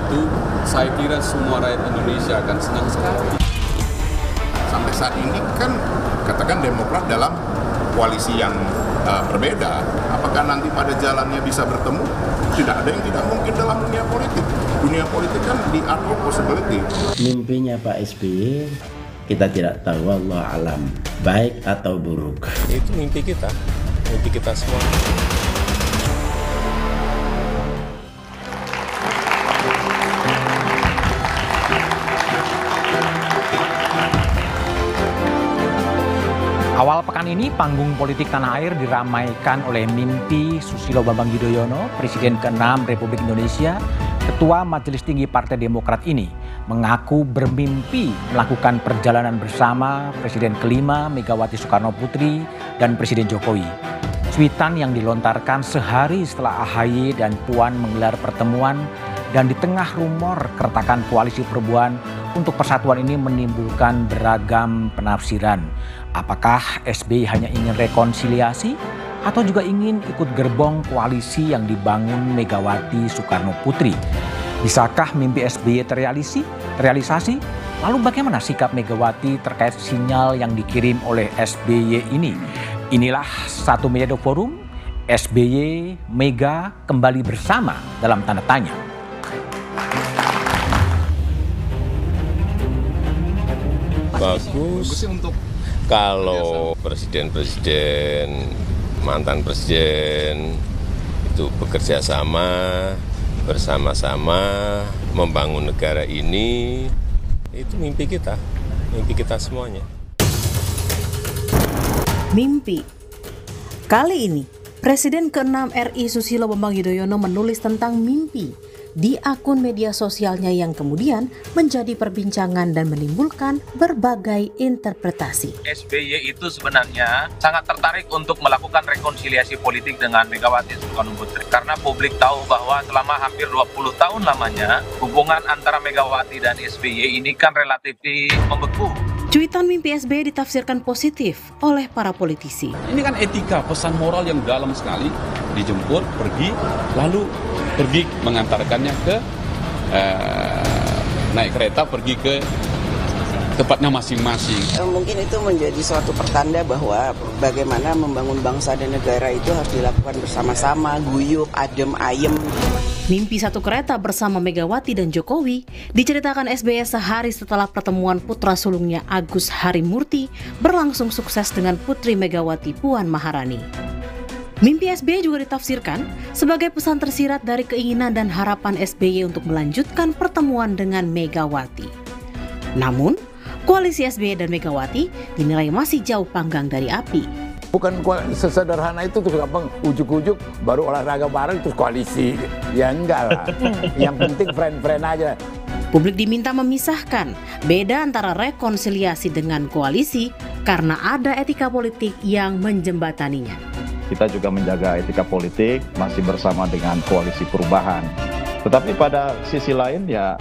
itu, saya kira semua rakyat Indonesia akan senang sekali. Sampai saat ini kan katakan Demokrat dalam koalisi yang berbeda. Apakah nanti pada jalannya bisa bertemu? Tidak ada yang tidak mungkin dalam dunia politik. Dunia politik kan the art of possibility. Mimpinya Pak SBY kita tidak tahu, Allah alam, baik atau buruk. Itu mimpi kita semua. Awal pekan ini, panggung politik tanah air diramaikan oleh mimpi Susilo Bambang Yudhoyono, Presiden ke-6 Republik Indonesia. Ketua Majelis Tinggi Partai Demokrat ini mengaku bermimpi melakukan perjalanan bersama Presiden ke-5 Megawati Soekarno Putri dan Presiden Jokowi. Cuitan yang dilontarkan sehari setelah AHY dan Puan menggelar pertemuan dan di tengah rumor keretakan koalisi perubahan untuk persatuan ini menimbulkan beragam penafsiran. Apakah SBY hanya ingin rekonsiliasi atau juga ingin ikut gerbong koalisi yang dibangun Megawati Soekarno Putri? Bisakah mimpi SBY terrealisasi? Lalu bagaimana sikap Megawati terkait sinyal yang dikirim oleh SBY ini? Inilah Satu Meja Forum, SBY Mega kembali bersama dalam tanda tanya. Bagus untuk kalau presiden-presiden, mantan presiden itu bekerja sama, bersama-sama membangun negara ini. Itu mimpi kita semuanya. Mimpi. Kali ini, Presiden ke-6 RI Susilo Bambang Yudhoyono menulis tentang mimpi di akun media sosialnya yang kemudian menjadi perbincangan dan menimbulkan berbagai interpretasi. SBY itu sebenarnya sangat tertarik untuk melakukan rekonsiliasi politik dengan Megawati Soekarno Putri. Karena publik tahu bahwa selama hampir 20 tahun lamanya hubungan antara Megawati dan SBY ini kan relatif membeku. Cuitan mimpi SBY ditafsirkan positif oleh para politisi. ini kan etika, pesan moral yang dalam sekali, dijemput, pergi, lalu pergi mengantarkannya ke naik kereta pergi ke tempatnya masing-masing. Mungkin itu menjadi suatu pertanda bahwa bagaimana membangun bangsa dan negara itu harus dilakukan bersama-sama, guyup, adem, ayem. Mimpi satu kereta bersama Megawati dan Jokowi diceritakan SBY sehari setelah pertemuan putra sulungnya Agus Harimurti berlangsung sukses dengan Putri Megawati Puan Maharani. Mimpi SBY juga ditafsirkan sebagai pesan tersirat dari keinginan dan harapan SBY untuk melanjutkan pertemuan dengan Megawati. Namun, koalisi SBY dan Megawati dinilai masih jauh panggang dari api. Bukan sesederhana itu terus gampang ujuk-ujuk baru olahraga bareng terus koalisi. Ya enggak lah. Yang penting friend-friend aja. Publik diminta memisahkan beda antara rekonsiliasi dengan koalisi karena ada etika politik yang menjembataninya. Kita juga menjaga etika politik masih bersama dengan koalisi perubahan. Tetapi pada sisi lain ya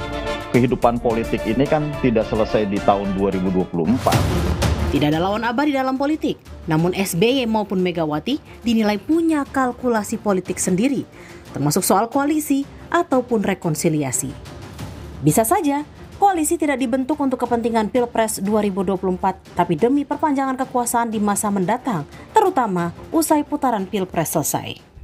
kehidupan politik ini kan tidak selesai di tahun 2024. Tidak ada lawan abadi dalam politik, namun SBY maupun Megawati dinilai punya kalkulasi politik sendiri, termasuk soal koalisi ataupun rekonsiliasi. Bisa saja, koalisi tidak dibentuk untuk kepentingan Pilpres 2024, tapi demi perpanjangan kekuasaan di masa mendatang, terutama usai putaran Pilpres selesai.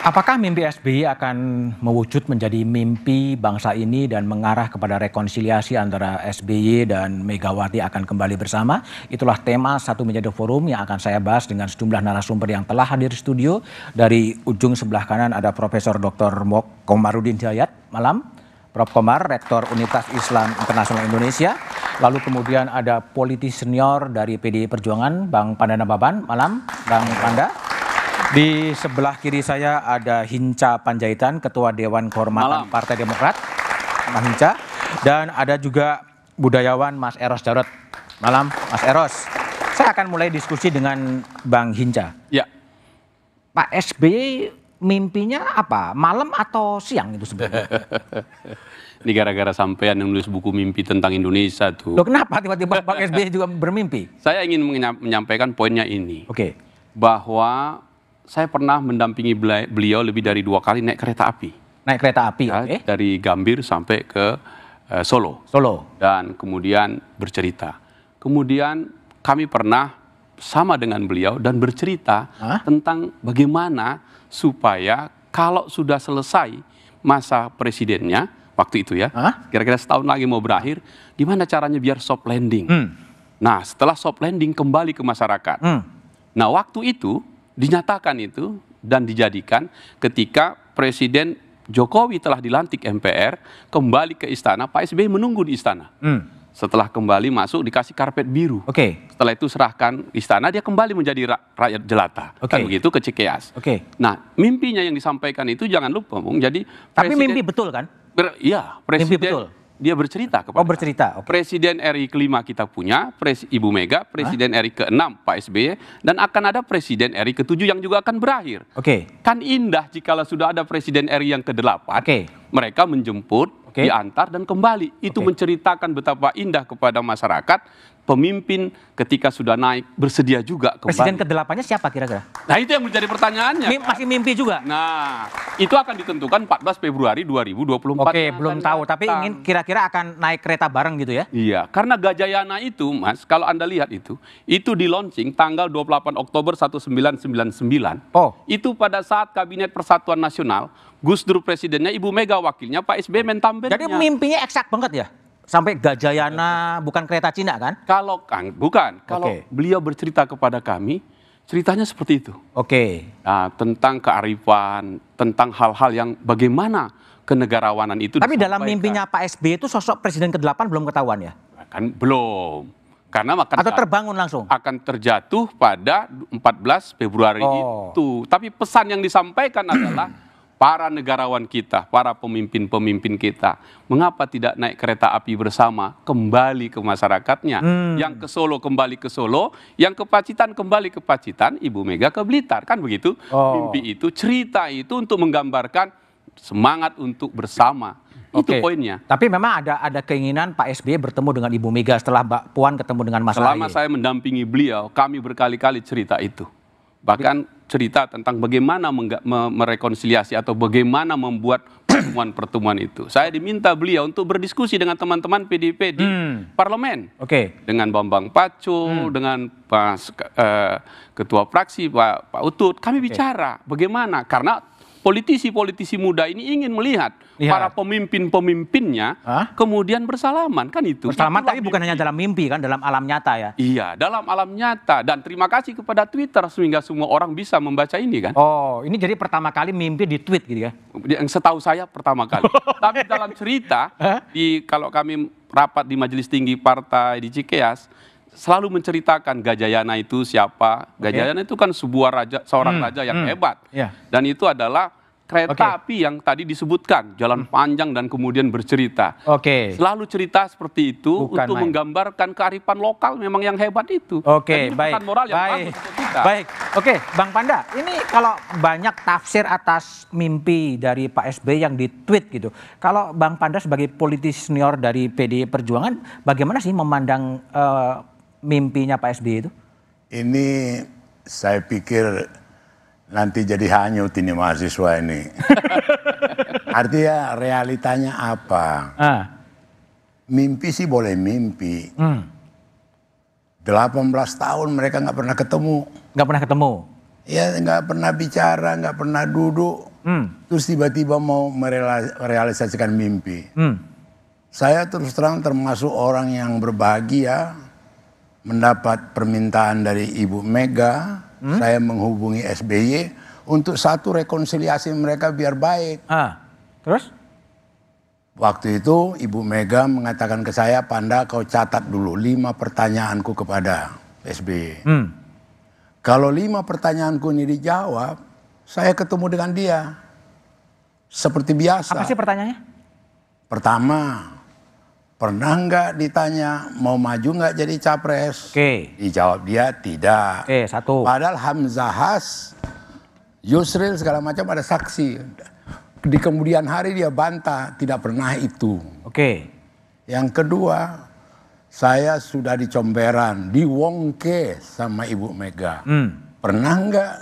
Apakah mimpi SBY akan mewujud menjadi mimpi bangsa ini dan mengarah kepada rekonsiliasi antara SBY dan Megawati akan kembali bersama? Itulah tema Satu Meja Forum yang akan saya bahas dengan sejumlah narasumber yang telah hadir di studio. Dari ujung sebelah kanan ada Profesor Dr. Komarudin Hidayat, malam. Prof. Komar, Rektor Universitas Islam Internasional Indonesia. Lalu kemudian ada politisi senior dari PDI Perjuangan, Bang Pandana Baban, malam, Bang Panda. Di sebelah kiri saya ada Hinca Panjaitan, Ketua Dewan Kehormatan Partai Demokrat, Mas Hinca. Dan ada juga budayawan Mas Eros Jarot. Malam, Mas Eros. Saya akan mulai diskusi dengan Bang Hinca. Ya. Pak SBY mimpinya apa? Malam atau siang itu sebenarnya? Ini gara-gara sampean yang nulis buku mimpi tentang Indonesia tuh. Loh, kenapa tiba-tiba Pak SBY juga bermimpi? Saya ingin menyampaikan poinnya ini. Oke. Bahwa saya pernah mendampingi beliau lebih dari 2 kali naik kereta api. Naik kereta api, Ya, dari Gambir sampai ke Solo. Dan kemudian bercerita. Kemudian kami pernah sama dengan beliau dan bercerita tentang bagaimana supaya kalau sudah selesai masa presidennya, waktu itu ya, kira-kira setahun lagi mau berakhir, gimana caranya biar soft landing. Nah, setelah soft landing kembali ke masyarakat. Nah, waktu itu dinyatakan itu dan dijadikan ketika Presiden Jokowi telah dilantik MPR, kembali ke istana, Pak SBY menunggu di istana. Setelah kembali masuk dikasih karpet biru. Setelah itu serahkan istana, dia kembali menjadi rakyat jelata. Kan begitu ke Cikeas. Nah, mimpinya yang disampaikan itu jangan lupa, Bung. Jadi tapi mimpi betul kan? Iya, Presiden. Mimpi betul. Dia bercerita kepada Presiden RI kelima kita punya, Ibu Mega, Presiden RI ke-6 Pak SBY, dan akan ada Presiden RI ke-7 yang juga akan berakhir. Kan indah jikalau sudah ada Presiden RI yang ke-8, mereka menjemput, diantar dan kembali. Itu menceritakan betapa indah kepada masyarakat, pemimpin ketika sudah naik bersedia juga kembali. Presiden ke-8-nya siapa kira-kira? Nah, itu yang menjadi pertanyaannya. Masih mimpi juga? Nah, itu akan ditentukan 14 Februari 2024. Belum tahu, tapi ingin kira-kira akan naik kereta bareng gitu ya? Iya, karena Gajayana itu, Mas, kalau Anda lihat itu di launching tanggal 28 Oktober 1999. Itu pada saat Kabinet Persatuan Nasional, Gus Dur presidennya, Ibu Mega wakilnya, Pak SBY mentambennya. Jadi mimpinya eksak banget ya? Sampai Gajayana, bukan kereta Cina kan? Bukan. Kalau beliau bercerita kepada kami, ceritanya seperti itu. Nah, tentang kearifan, tentang hal-hal yang bagaimana kenegarawanan itu. Tapi dalam mimpinya Pak SBY itu sosok Presiden ke-8 belum ketahuan ya? Kan belum. Karena atau terbangun langsung? Akan terjatuh pada 14 Februari itu. Tapi pesan yang disampaikan adalah para negarawan kita, para pemimpin-pemimpin kita, mengapa tidak naik kereta api bersama, kembali ke masyarakatnya. Yang ke Solo kembali ke Solo, yang ke Pacitan kembali ke Pacitan, Ibu Mega ke Blitar. Kan begitu? Mimpi itu, cerita itu untuk menggambarkan semangat untuk bersama. Itu poinnya. Tapi memang ada keinginan Pak SBY bertemu dengan Ibu Mega setelah Mbak Puan ketemu dengan Mas Ahaye. Selama saya mendampingi beliau, kami berkali-kali cerita itu. Bahkan cerita tentang bagaimana merekonsiliasi atau bagaimana membuat pertemuan-pertemuan itu. Saya diminta beliau untuk berdiskusi dengan teman-teman PDIP di parlemen. Dengan Bambang Pacul, dengan Ketua Fraksi Pak Utut. Kami bicara bagaimana, karena politisi-politisi muda ini ingin melihat para pemimpin-pemimpinnya kemudian bersalaman, kan itu. Bersalaman tapi bukan hanya dalam mimpi kan, dalam alam nyata ya. Iya, dalam alam nyata. Dan terima kasih kepada Twitter sehingga semua orang bisa membaca ini kan. Ini jadi pertama kali mimpi di tweet gitu ya? Yang setahu saya pertama kali. Tapi dalam cerita, kalau kami rapat di Majelis Tinggi Partai di Cikeas, selalu menceritakan Gajayana itu siapa. Gajayana itu kan seorang raja yang hebat. Dan itu adalah kereta api yang tadi disebutkan, jalan panjang dan kemudian bercerita. Selalu cerita seperti itu untuk menggambarkan kearifan lokal memang yang hebat itu. Baik. Moral yang bagus untuk kita. Baik. Bang Panda, ini kalau banyak tafsir atas mimpi dari Pak SBY yang di-tweet gitu. Kalau Bang Panda sebagai politisi senior dari PDI Perjuangan, bagaimana sih memandang mimpinya Pak SBY itu? Ini saya pikir nanti jadi hanyut ini mahasiswa ini. Artinya realitanya apa? Mimpi sih boleh mimpi. 18 tahun mereka nggak pernah ketemu. Nggak pernah ketemu? Ya nggak pernah bicara, nggak pernah duduk. Terus tiba-tiba mau merealisasikan mimpi. Saya terus terang termasuk orang yang berbahagia mendapat permintaan dari Ibu Mega. Saya menghubungi SBY untuk satu rekonsiliasi mereka biar baik. Terus? Waktu itu Ibu Mega mengatakan ke saya, Panda kau catat dulu 5 pertanyaanku kepada SBY. Kalau 5 pertanyaanku ini dijawab, saya ketemu dengan dia. Seperti biasa. Apa sih pertanyaannya? Pertama, pernah nggak ditanya mau maju nggak jadi capres? Dijawab dia tidak. Satu. Padahal Hamzahas, Yusril segala macam ada saksi. Di kemudian hari dia bantah tidak pernah itu. Yang kedua, saya sudah di Comberan, di Wongke sama Ibu Mega. Pernah nggak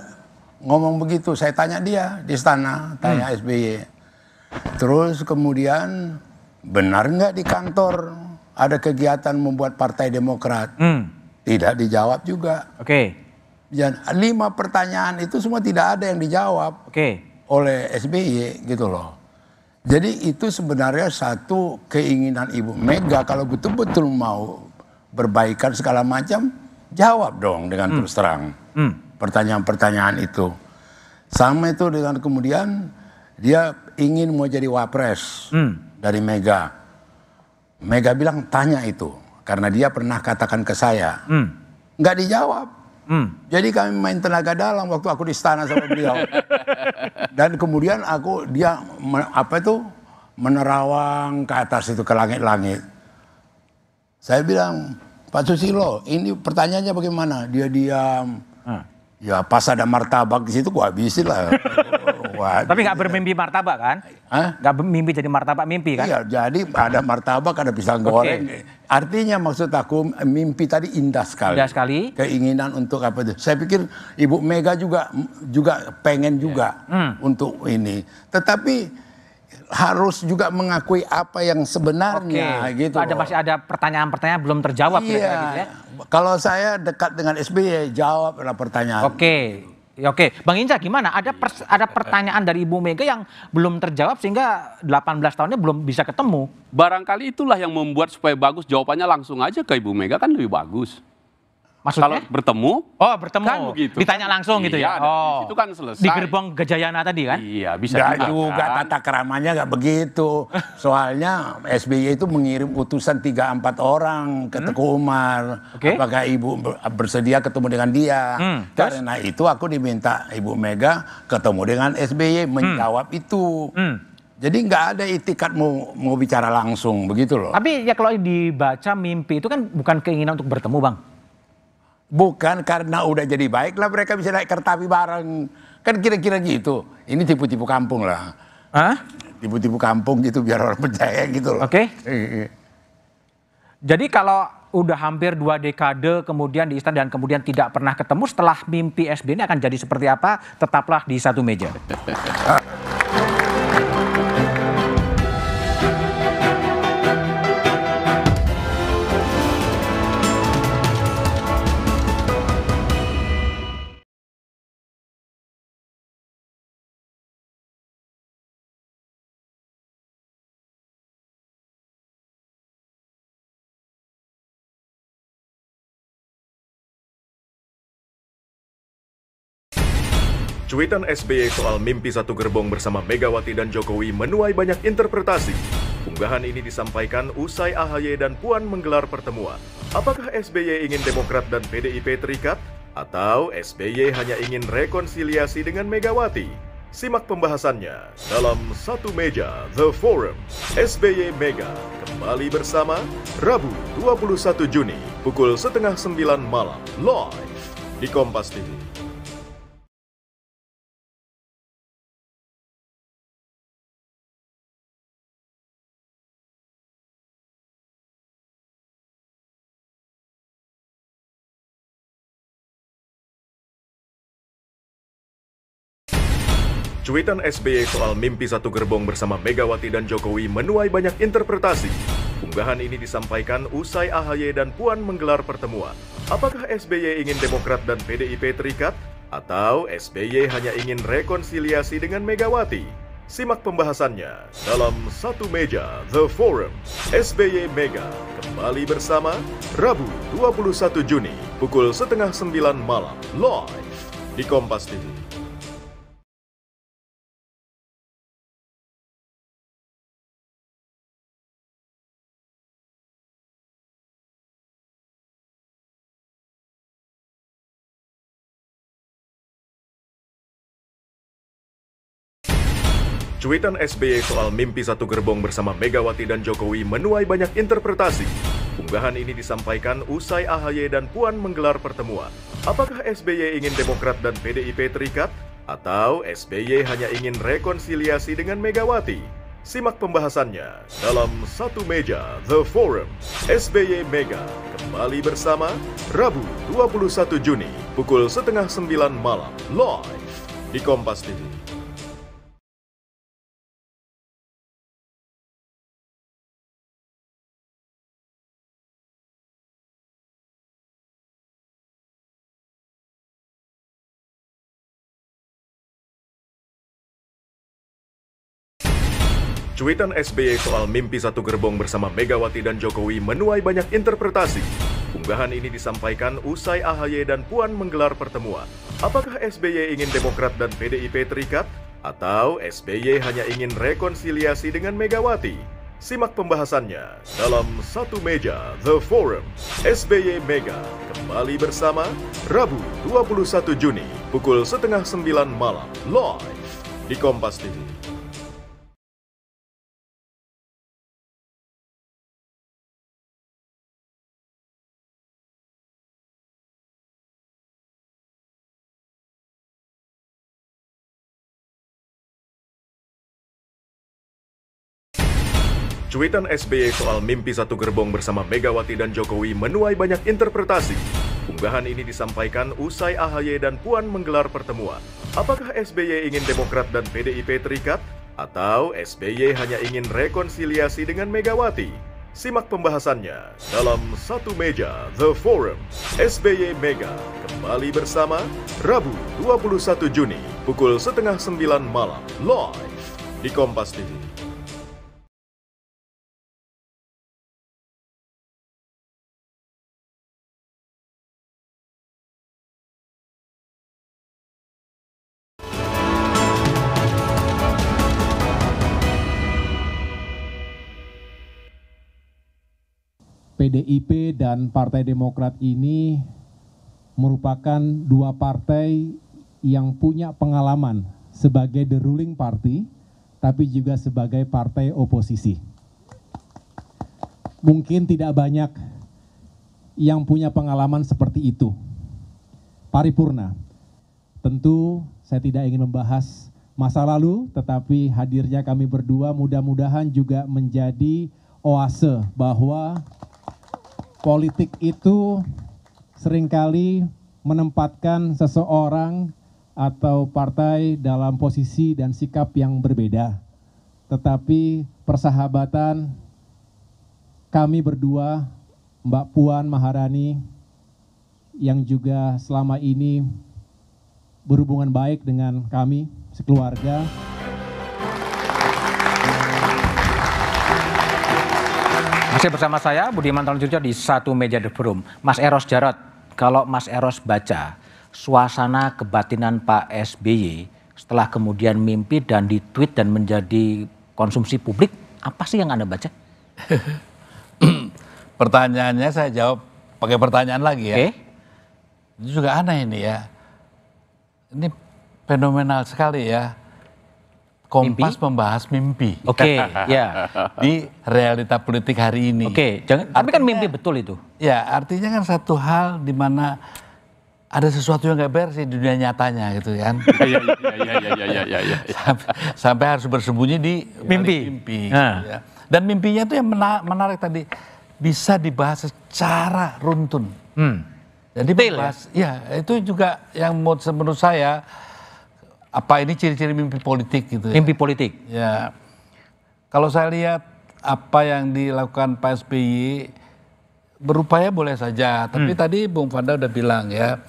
ngomong begitu. Saya tanya dia di istana, tanya SBY. Terus kemudian benar nggak di kantor ada kegiatan membuat Partai Demokrat? Tidak dijawab juga. Oke. Dan 5 pertanyaan itu semua tidak ada yang dijawab oleh SBY gitu loh. Jadi itu sebenarnya satu keinginan Ibu Mega kalau betul-betul mau berbaikan segala macam, jawab dong dengan terus terang pertanyaan-pertanyaan itu. Sama itu dengan kemudian dia ingin mau jadi wapres dari Mega. Mega bilang tanya itu karena dia pernah katakan ke saya, nggak dijawab. Jadi kami main tenaga dalam waktu aku di istana sama beliau. Dan kemudian dia menerawang ke atas itu ke langit-langit. Saya bilang, Pak Susilo, ini pertanyaannya bagaimana? Dia diam. Ya pas ada martabak di situ gua habisin lah. Tapi nggak bermimpi martabak kan? Nggak mimpi jadi martabak mimpi kan? Iya, jadi ada martabak, ada pisang goreng. Artinya maksud aku mimpi tadi indah sekali. Indah sekali. Keinginan untuk apa itu? Saya pikir Ibu Mega juga pengen juga untuk ini. Tetapi harus juga mengakui apa yang sebenarnya gitu. Masih ada pertanyaan-pertanyaan belum terjawab gitu ya. Kalau saya dekat dengan SBY jawablah pertanyaan. Oke, Bang Hinca gimana? Ada pertanyaan dari Ibu Mega yang belum terjawab sehingga 18 tahunnya belum bisa ketemu. Barangkali itulah yang membuat supaya bagus jawabannya langsung aja ke Ibu Mega kan lebih bagus. Maksudnya? Kalau bertemu? Oh, bertemu. Kan begitu. Ditanya langsung gitu ya? Itu kan selesai. Di gerbong Gajayana tadi kan? Iya, bisa juga tata keramanya nggak begitu. Soalnya SBY itu mengirim utusan 3-4 orang ke Teguh Umar. Apakah Ibu bersedia ketemu dengan dia? Karena itu aku diminta Ibu Mega ketemu dengan SBY menjawab itu. Jadi nggak ada itikat mau bicara langsung begitu loh. Tapi ya kalau dibaca mimpi itu kan bukan keinginan untuk bertemu, Bang. Bukan karena udah jadi baik lah mereka bisa naik kereta api bareng. Kan kira-kira gitu. Ini tipu-tipu kampung lah. Tipu-tipu kampung gitu biar orang percaya gitu loh. Jadi kalau udah hampir 2 dekade kemudian di istana dan kemudian tidak pernah ketemu, setelah mimpi SBY ini akan jadi seperti apa? Tetaplah di satu meja. Cuitan SBY soal mimpi satu gerbong bersama Megawati dan Jokowi menuai banyak interpretasi. Unggahan ini disampaikan usai AHY dan Puan menggelar pertemuan. Apakah SBY ingin Demokrat dan PDIP terikat? Atau SBY hanya ingin rekonsiliasi dengan Megawati? Simak pembahasannya dalam Satu Meja The Forum. SBY Mega kembali bersama Rabu 21 Juni pukul 8:30 malam live di Kompas TV. Cuitan SBY soal mimpi satu gerbong bersama Megawati dan Jokowi menuai banyak interpretasi. Unggahan ini disampaikan usai AHY dan Puan menggelar pertemuan. Apakah SBY ingin Demokrat dan PDIP terikat? Atau SBY hanya ingin rekonsiliasi dengan Megawati? Simak pembahasannya dalam Satu Meja The Forum. SBY Mega kembali bersama Rabu 21 Juni pukul 8:30 malam live di Kompas TV. Cuitan SBY soal mimpi satu gerbong bersama Megawati dan Jokowi menuai banyak interpretasi. Unggahan ini disampaikan usai AHY dan Puan menggelar pertemuan. Apakah SBY ingin Demokrat dan PDIP terikat? Atau SBY hanya ingin rekonsiliasi dengan Megawati? Simak pembahasannya dalam Satu Meja The Forum. SBY Mega kembali bersama Rabu 21 Juni pukul 8:30 malam live di Kompas TV. Cuitan SBY soal mimpi satu gerbong bersama Megawati dan Jokowi menuai banyak interpretasi. Unggahan ini disampaikan usai AHY dan Puan menggelar pertemuan. Apakah SBY ingin Demokrat dan PDIP terikat? Atau SBY hanya ingin rekonsiliasi dengan Megawati? Simak pembahasannya dalam Satu Meja The Forum. SBY Mega kembali bersama Rabu 21 Juni pukul 8:30 malam live di Kompas TV. Cuitan SBY soal mimpi satu gerbong bersama Megawati dan Jokowi menuai banyak interpretasi. Unggahan ini disampaikan usai AHY dan Puan menggelar pertemuan. Apakah SBY ingin Demokrat dan PDIP terikat? Atau SBY hanya ingin rekonsiliasi dengan Megawati? Simak pembahasannya dalam Satu Meja The Forum. SBY Mega kembali bersama Rabu 21 Juni pukul 8:30 malam live di Kompas TV. PDIP dan Partai Demokrat ini merupakan dua partai yang punya pengalaman sebagai the ruling party, tapi juga sebagai partai oposisi. Mungkin tidak banyak yang punya pengalaman seperti itu. Paripurna, tentu saya tidak ingin membahas masa lalu, tetapi hadirnya kami berdua mudah-mudahan juga menjadi oase bahwa politik itu seringkali menempatkan seseorang atau partai dalam posisi dan sikap yang berbeda. Tetapi persahabatan kami berdua, Mbak Puan Maharani, yang juga selama ini berhubungan baik dengan kami sekeluarga. Masih bersama saya, Budiman Talunjurjo di Satu Meja The Forum. Mas Eros Jarot, kalau Mas Eros baca suasana kebatinan Pak SBY setelah kemudian mimpi dan ditweet dan menjadi konsumsi publik, apa sih yang Anda baca? Pertanyaannya saya jawab pakai pertanyaan lagi ya. Itu juga aneh ini ya. Ini fenomenal sekali ya. Kompas membahas mimpi. Ya. Di realita politik hari ini. Tapi kan mimpi betul itu. Ya, artinya kan satu hal di mana ada sesuatu yang gak beres di dunia nyatanya gitu kan. Sampai harus bersembunyi di mimpi. Ya. Dan mimpinya itu yang menarik tadi, bisa dibahas secara runtun. Jadi membahas, ya itu juga yang menurut saya, apa ini ciri-ciri mimpi politik gitu ya. Mimpi politik? Ya, kalau saya lihat apa yang dilakukan Pak SBY, berupaya boleh saja. Tapi tadi Bung Fanda udah bilang ya,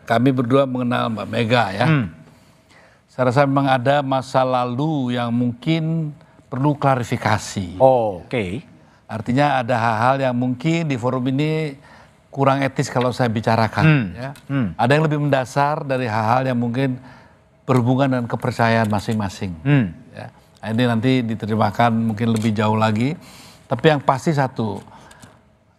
kami berdua mengenal Mbak Mega ya. Saya rasa memang ada masa lalu yang mungkin perlu klarifikasi. Artinya ada hal-hal yang mungkin di forum ini kurang etis kalau saya bicarakan. Ya. Ada yang lebih mendasar dari hal-hal yang mungkin berhubungan dengan kepercayaan masing-masing. Ya. Nah, ini nanti diterjemahkan mungkin lebih jauh lagi. Tapi yang pasti satu,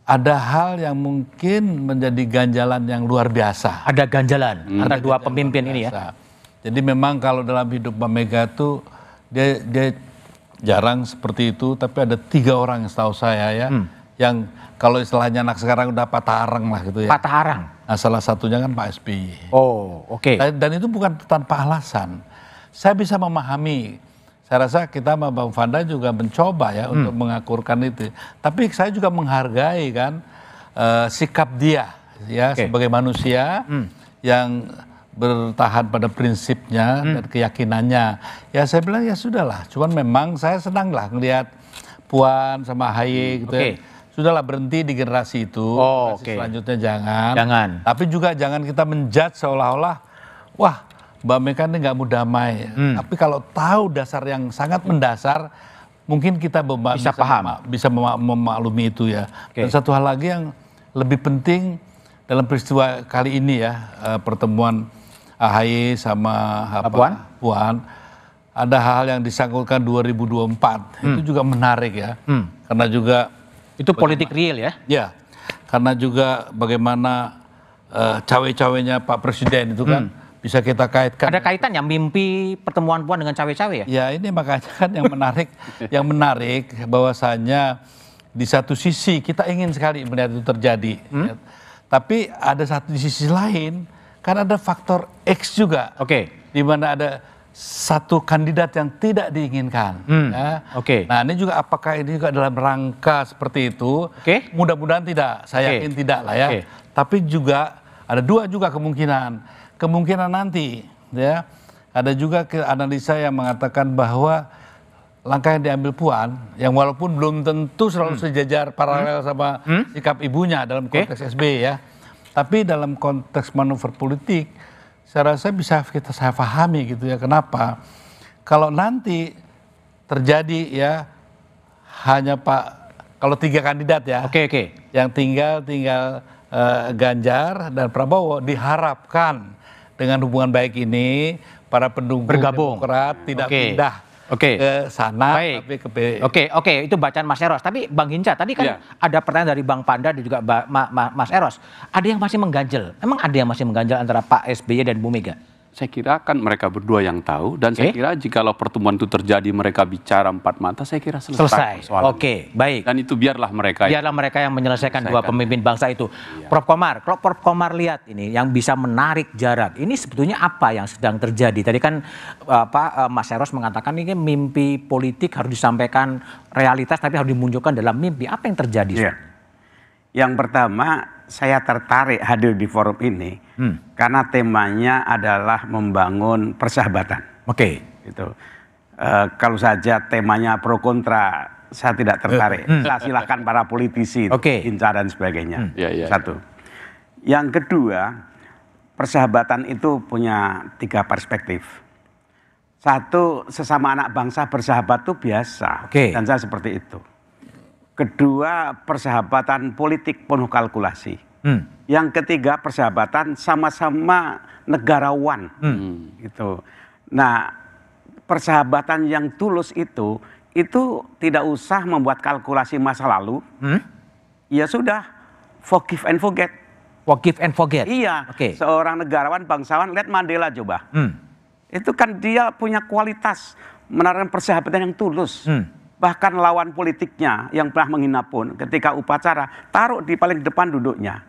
ada hal yang mungkin menjadi ganjalan yang luar biasa. Ada ganjalan antara dua pemimpin ini ya. Jadi memang kalau dalam hidup Mbak Mega tuh dia jarang seperti itu. Tapi ada 3 orang yang setahu saya ya, yang kalau istilahnya anak sekarang udah patah arang lah gitu ya. Patah arang? Nah, salah satunya kan Pak SBY. Dan itu bukan tanpa alasan. Saya bisa memahami. Saya rasa kita sama Bang Fanda juga mencoba ya untuk mengakurkan itu. Tapi saya juga menghargai kan sikap dia ya sebagai manusia yang bertahan pada prinsipnya dan keyakinannya. Ya saya bilang ya sudahlah. Cuman memang saya senang lah ngelihat Puan sama AHY gitu ya. Sudahlah berhenti di generasi itu. Selanjutnya jangan. Tapi juga jangan kita menjudge seolah-olah wah Mbak Mega ini nggak mau damai. Tapi kalau tahu dasar yang sangat mendasar, mungkin kita bisa memaklumi itu ya. Dan satu hal lagi yang lebih penting dalam peristiwa kali ini ya, pertemuan AHY sama Puan, ada hal yang disangkutkan 2024. Itu juga menarik ya. Karena juga itu politik real ya? Ya, karena juga bagaimana cawe-cawenya Pak Presiden itu kan bisa kita kaitkan. Ada kaitannya mimpi pertemuan Puan dengan cawe-cawe ya? Ya ini makanya kan yang menarik bahwasanya di satu sisi kita ingin sekali melihat itu terjadi. Ya. Tapi ada di sisi lain kan ada faktor X juga. Di mana ada satu kandidat yang tidak diinginkan. Ya. Nah ini juga apakah ini juga dalam rangka seperti itu? Mudah-mudahan tidak, saya yakin tidak lah ya. Tapi juga ada dua juga kemungkinan nanti ya. Ada juga analisa yang mengatakan bahwa langkah yang diambil Puan, yang walaupun belum tentu selalu sejajar paralel sama sikap ibunya dalam konteks SBY ya. Tapi dalam konteks manuver politik, saya rasa bisa saya pahami gitu ya. Kenapa? Kalau nanti terjadi ya hanya kalau 3 kandidat ya, yang tinggal Ganjar dan Prabowo, diharapkan dengan hubungan baik ini para pendukung Demokrat tidak pindah ke sana. Oke, itu bacaan Mas Eros. Tapi Bang Hinca, tadi kan ada pertanyaan dari Bang Panda dan juga Mas Eros. Ada yang masih mengganjel. Emang ada yang masih mengganjel antara Pak SBY dan Bu Mega? Saya kira kan mereka berdua yang tahu, dan saya kira jikalau pertemuan itu terjadi mereka bicara empat mata, saya kira selesai. Baik. Dan itu biarlah mereka yang menyelesaikan dua pemimpin bangsa itu. Prof Komar, kalau Prof Komar lihat ini yang bisa menarik jarak, ini sebetulnya apa yang sedang terjadi? Tadi kan Mas Eros mengatakan ini mimpi politik harus disampaikan realitas, tapi harus dimunculkan dalam mimpi. Apa yang terjadi? Yang pertama, saya tertarik hadir di forum ini karena temanya adalah membangun persahabatan. Gitu. Kalau saja temanya pro kontra, saya tidak tertarik. Saya silahkan para politisi, Hinca dan sebagainya. Satu. Yang kedua, persahabatan itu punya 3 perspektif. Satu, sesama anak bangsa bersahabat itu biasa, dan saya seperti itu. Kedua, persahabatan politik penuh kalkulasi. Yang ketiga, persahabatan sama-sama negarawan. Gitu. Nah, persahabatan yang tulus itu tidak usah membuat kalkulasi masa lalu. Ya sudah, forgive and forget. Forgive and forget. Iya. Seorang negarawan, bangsawan, lihat Mandela coba. Itu kan dia punya kualitas menaruh persahabatan yang tulus. Bahkan lawan politiknya yang pernah menghina pun ketika upacara taruh di paling depan duduknya.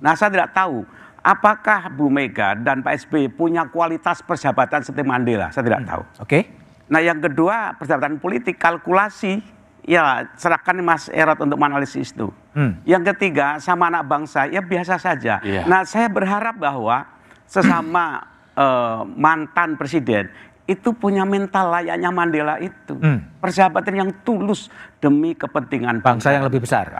Nah, saya tidak tahu apakah Bu Mega dan Pak SBY punya kualitas persahabatan seperti Mandela. Saya tidak tahu. Nah, yang kedua, persahabatan politik kalkulasi, ya serahkan Mas Erot untuk menganalisis itu. Yang ketiga, sama anak bangsa, ya biasa saja. Nah, saya berharap bahwa sesama mantan presiden itu punya mental layaknya Mandela itu. Persahabatan yang tulus demi kepentingan bangsa yang lebih besar.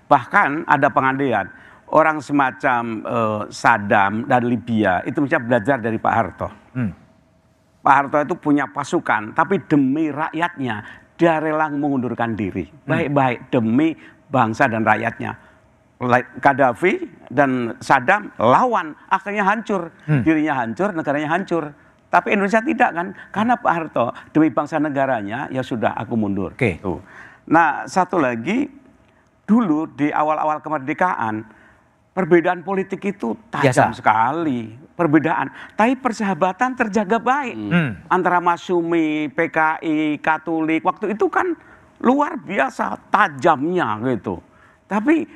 Bahkan ada pengandaian, orang semacam Saddam dan Libya itu bisa belajar dari Pak Harto. Pak Harto itu punya pasukan, tapi demi rakyatnya dia rela mengundurkan diri. Baik-baik demi bangsa dan rakyatnya. Gaddafi dan Saddam lawan, akhirnya hancur. Dirinya hancur, negaranya hancur. Tapi Indonesia tidak kan, karena Pak Harto demi bangsa negaranya, ya sudah aku mundur. Nah, satu lagi, dulu di awal-awal kemerdekaan, perbedaan politik itu tajam sekali, perbedaan. Tapi persahabatan terjaga baik antara Masyumi, PKI, Katolik. Waktu itu kan luar biasa tajamnya gitu. Tapi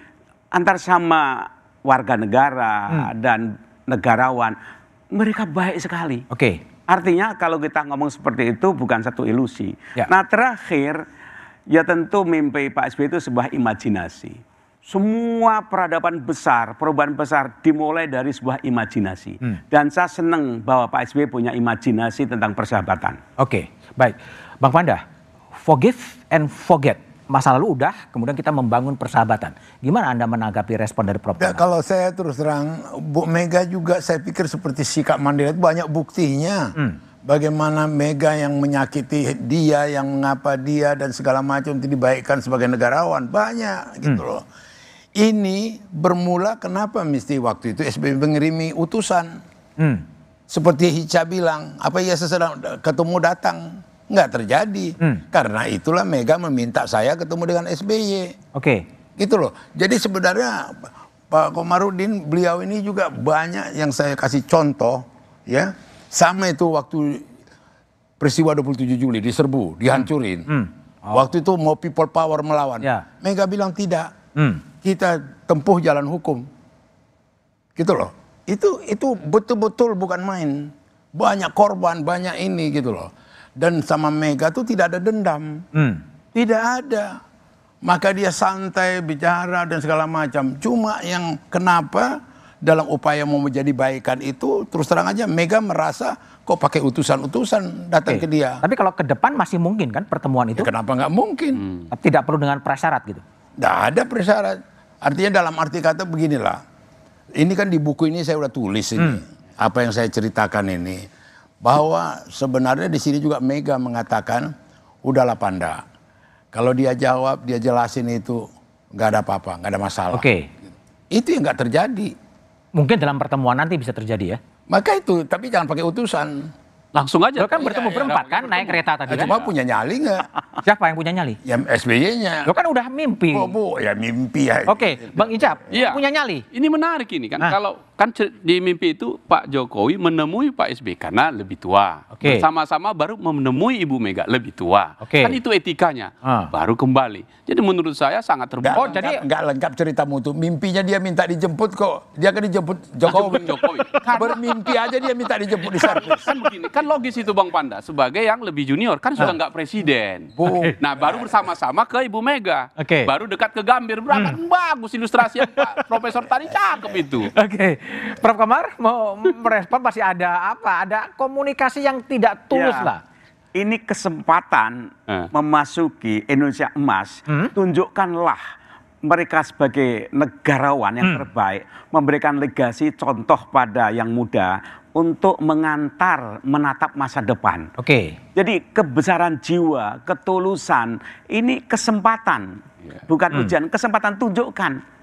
antar sama warga negara dan negarawan, mereka baik sekali. Artinya kalau kita ngomong seperti itu bukan satu ilusi. Nah, terakhir, ya tentu mimpi Pak SBY itu sebuah imajinasi. semua peradaban besar, perubahan besar dimulai dari sebuah imajinasi. Dan saya senang bahwa Pak SBY punya imajinasi tentang persahabatan. Oke, baik. Bang Panda, forgive and forget. Masa lalu udah, kemudian kita membangun persahabatan. Gimana Anda menanggapi respon dari Prof. Ya, kalau saya terus terang, Bu Mega juga saya pikir seperti sikap Mandela itu banyak buktinya. Bagaimana Mega yang menyakiti dia, yang mengapa dia dan segala macam itu dibaikkan sebagai negarawan. Banyak gitu loh. Ini bermula kenapa mesti waktu itu SBY mengirimi utusan. Seperti Hica bilang, apa ya sesedang ketemu datang. Nggak terjadi. Karena itulah Mega meminta saya ketemu dengan SBY. Oke. Gitu loh. Jadi sebenarnya Pak Komarudin, beliau ini juga banyak yang saya kasih contoh. Ya, sama itu waktu peristiwa 27 Juli diserbu, dihancurin. Waktu itu mau people power melawan. Mega bilang tidak. Kita tempuh jalan hukum. Gitu loh. Itu betul-betul bukan main. Banyak korban, banyak ini gitu loh. Dan sama Mega tuh tidak ada dendam. Tidak ada. Maka dia santai bicara dan segala macam. Cuma yang kenapa dalam upaya mau menjadi baikan itu terus terang aja Mega merasa kok pakai utusan-utusan datang ke dia. Tapi kalau ke depan masih mungkin kan pertemuan itu? Ya, kenapa nggak mungkin? Tidak perlu dengan prasyarat gitu? Nggak ada prasyarat. Artinya dalam arti kata beginilah. Ini kan di buku ini saya udah tulis ini. Apa yang saya ceritakan ini. Bahwa sebenarnya di sini juga Mega mengatakan, udahlah Panda. Kalau dia jawab, dia jelasin itu, nggak ada apa-apa, nggak ada masalah. Oke. Itu yang nggak terjadi. Mungkin dalam pertemuan nanti bisa terjadi ya? Maka itu, tapi jangan pakai utusan. Langsung aja. Lo kan bertemu berempat kan, naik kereta tadi kan? Cuma punya nyali nggak? Siapa yang punya nyali? Ya SBY-nya. Lo kan udah mimpi. Oh Bu, ya mimpi ya. Oke, Bang Icap, punya nyali. Ini menarik ini kan. Kalau kan di mimpi itu Pak Jokowi menemui Pak SBY karena lebih tua. Bersama-sama baru menemui Ibu Mega lebih tua. Kan itu etikanya. Baru kembali. Jadi menurut saya sangat terbuka. Oh, jadi nggak lengkap ceritamu tuh. Mimpinya dia minta dijemput kok. Dia kan dijemput Jokowi. Bermimpi aja dia minta dijemput di servis. Kan begini, kan logis itu Bang Panda. Sebagai yang lebih junior kan sudah nggak presiden. Nah baru bersama-sama ke Ibu Mega. Baru dekat ke Gambir. Berangkat bagus ilustrasi yang Pak Profesor tadi cakep itu. Prof. Komar mau merespon masih ada apa? Ada komunikasi yang tidak tulus lah. Ini kesempatan memasuki Indonesia emas. Tunjukkanlah mereka sebagai negarawan yang terbaik, memberikan legasi contoh pada yang muda untuk mengantar menatap masa depan. Jadi kebesaran jiwa, ketulusan, ini kesempatan, bukan ujian, kesempatan tunjukkan.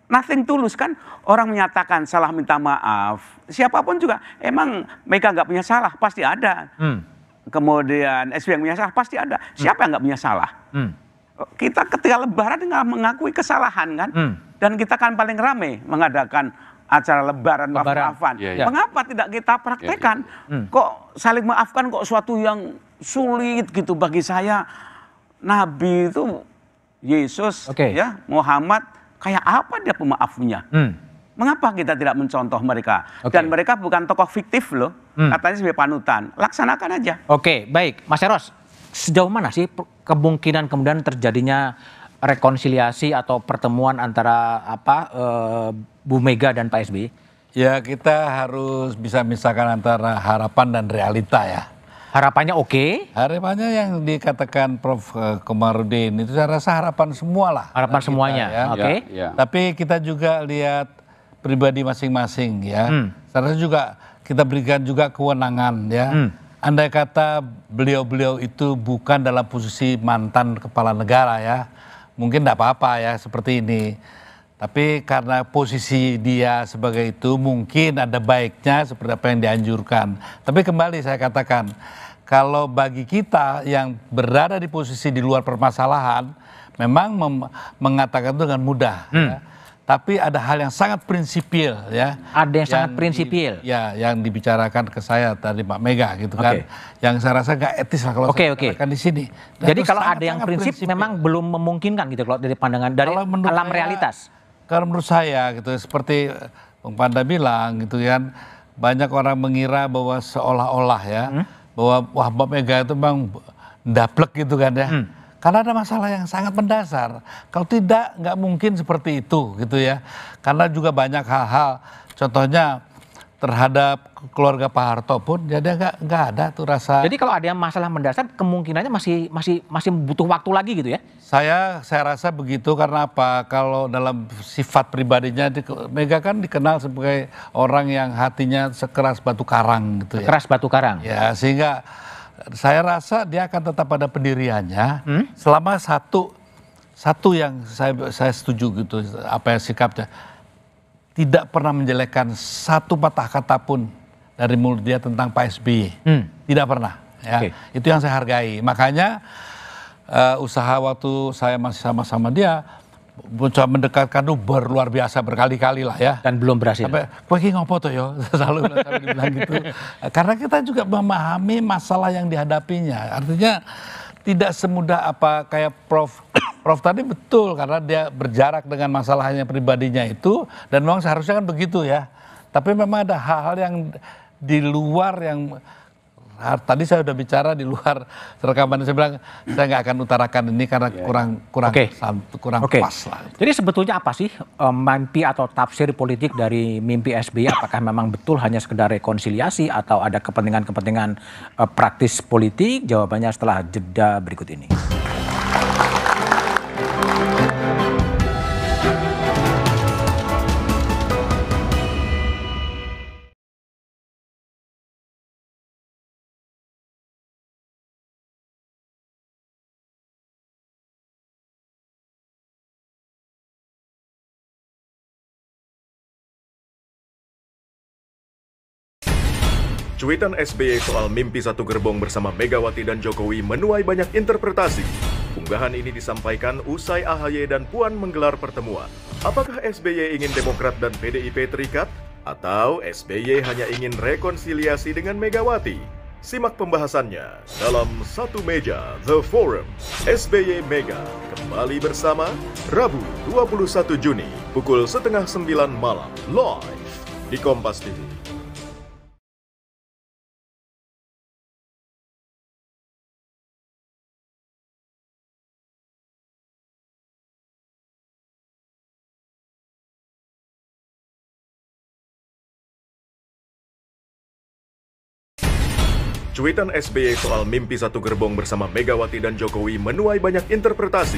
Nothing tulus kan, orang menyatakan salah minta maaf, siapapun juga, emang Mega nggak punya salah, pasti ada. Kemudian SBY yang punya salah, pasti ada. Siapa yang nggak punya salah? Kita ketika lebaran tinggal mengakui kesalahan kan, dan kita kan paling ramai mengadakan acara lebaran maaf-maafan. Mengapa tidak kita praktekkan? Kok saling maafkan kok suatu yang sulit gitu bagi saya. Nabi itu Yesus, ya Muhammad, kayak apa dia pemaafnya? Mengapa kita tidak mencontoh mereka? Dan mereka bukan tokoh fiktif loh, katanya sebagai panutan. Laksanakan aja. Oke, baik. Mas Eros, sejauh mana sih kemungkinan kemudian terjadinya rekonsiliasi atau pertemuan antara Bu Mega dan Pak SBY? Ya kita harus bisa misahkan antara harapan dan realita ya. Harapannya oke? Harapannya yang dikatakan Prof. Komarudin itu saya rasa harapan semua lah. Harapan semuanya, ya. Tapi kita juga lihat pribadi masing-masing ya. Saya rasa juga kita berikan juga kewenangan ya. Andai kata beliau-beliau itu bukan dalam posisi mantan kepala negara ya, mungkin tidak apa-apa ya seperti ini. Tapi karena posisi dia sebagai itu mungkin ada baiknya seperti apa yang dianjurkan. Tapi kembali saya katakan, kalau bagi kita yang berada di posisi di luar permasalahan, memang mengatakan itu dengan mudah. Ya. Tapi ada hal yang sangat prinsipil ya. Ada yang sangat prinsipil. Yang dibicarakan ke saya tadi Pak Mega gitu kan. Yang saya rasa nggak etis lah kalau saya katakan di sini. Jadi kalau ada yang prinsip memang belum memungkinkan gitu kalau dari pandangan dari alam realitas. Kalau menurut saya gitu seperti Bang Panda bilang gitu kan, banyak orang mengira bahwa seolah-olah ya bahwa wah Mbak Mega itu memang daplek gitu kan ya. Karena ada masalah yang sangat mendasar. Kalau tidak, nggak mungkin seperti itu gitu ya. Karena juga banyak hal-hal, contohnya terhadap keluarga Pak Harto pun jadi nggak ada tuh rasa. Jadi kalau ada masalah mendasar kemungkinannya masih butuh waktu lagi gitu ya? Saya rasa begitu karena apa? Kalau dalam sifat pribadinya Mega kan dikenal sebagai orang yang hatinya sekeras batu karang gitu ya. Sekeras batu karang. Ya, sehingga saya rasa dia akan tetap pada pendiriannya selama satu yang saya setuju gitu apa yang sikapnya. Tidak pernah menjelekkan satu patah kata pun dari mulut dia tentang Pak SBY. Tidak pernah. Ya. Okay. Itu yang saya hargai. Makanya usaha waktu saya masih sama-sama dia, mencoba mendekatkan itu luar biasa berkali-kali lah ya. Dan belum berhasil. Sampai, kowe ki ngopo tuh yo, selalu dibilang gitu. Karena kita juga memahami masalah yang dihadapinya. Artinya tidak semudah apa kayak Prof tadi betul karena dia berjarak dengan masalahnya pribadinya itu dan memang seharusnya kan begitu ya. Tapi memang ada hal-hal yang di luar yang tadi saya sudah bicara di luar rekaman, saya bilang saya nggak akan utarakan ini karena kurang pas lah. Jadi sebetulnya apa sih mimpi atau tafsir politik dari mimpi SBY? Apakah memang betul hanya sekedar rekonsiliasi atau ada kepentingan-kepentingan praktis politik? Jawabannya setelah jeda berikut ini. Cuitan SBY soal mimpi satu gerbong bersama Megawati dan Jokowi menuai banyak interpretasi. Unggahan ini disampaikan usai AHY dan Puan menggelar pertemuan. Apakah SBY ingin Demokrat dan PDIP terikat? Atau SBY hanya ingin rekonsiliasi dengan Megawati? Simak pembahasannya dalam Satu Meja The Forum. SBY Mega kembali bersama Rabu 21 Juni pukul 8:30 malam live di Kompas TV. Cuitan SBY soal mimpi satu gerbong bersama Megawati dan Jokowi menuai banyak interpretasi.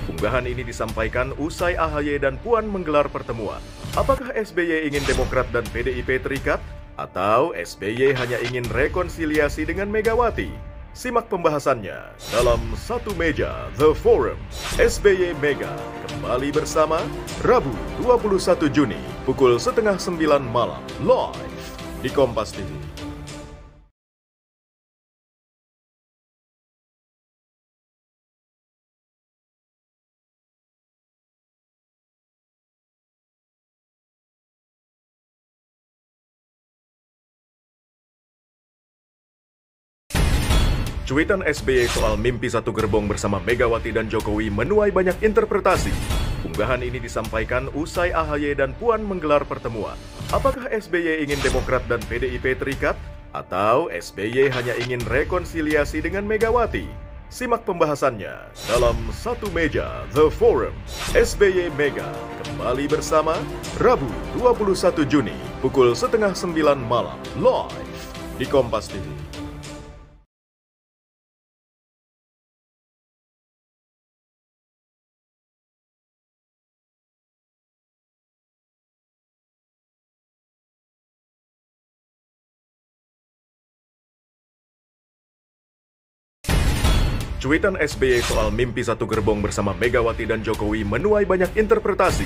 Unggahan ini disampaikan usai AHY dan Puan menggelar pertemuan. Apakah SBY ingin Demokrat dan PDIP terikat? Atau SBY hanya ingin rekonsiliasi dengan Megawati? Simak pembahasannya dalam Satu Meja The Forum. SBY Mega kembali bersama Rabu 21 Juni pukul 8:30 malam live di Kompas TV. Cuitan SBY soal mimpi satu gerbong bersama Megawati dan Jokowi menuai banyak interpretasi. Unggahan ini disampaikan usai AHY dan Puan menggelar pertemuan. Apakah SBY ingin Demokrat dan PDIP terikat? Atau SBY hanya ingin rekonsiliasi dengan Megawati? Simak pembahasannya dalam Satu Meja The Forum. SBY Mega kembali bersama Rabu 21 Juni pukul 8:30 malam live di Kompas TV. Cuitan SBY soal mimpi satu gerbong bersama Megawati dan Jokowi menuai banyak interpretasi.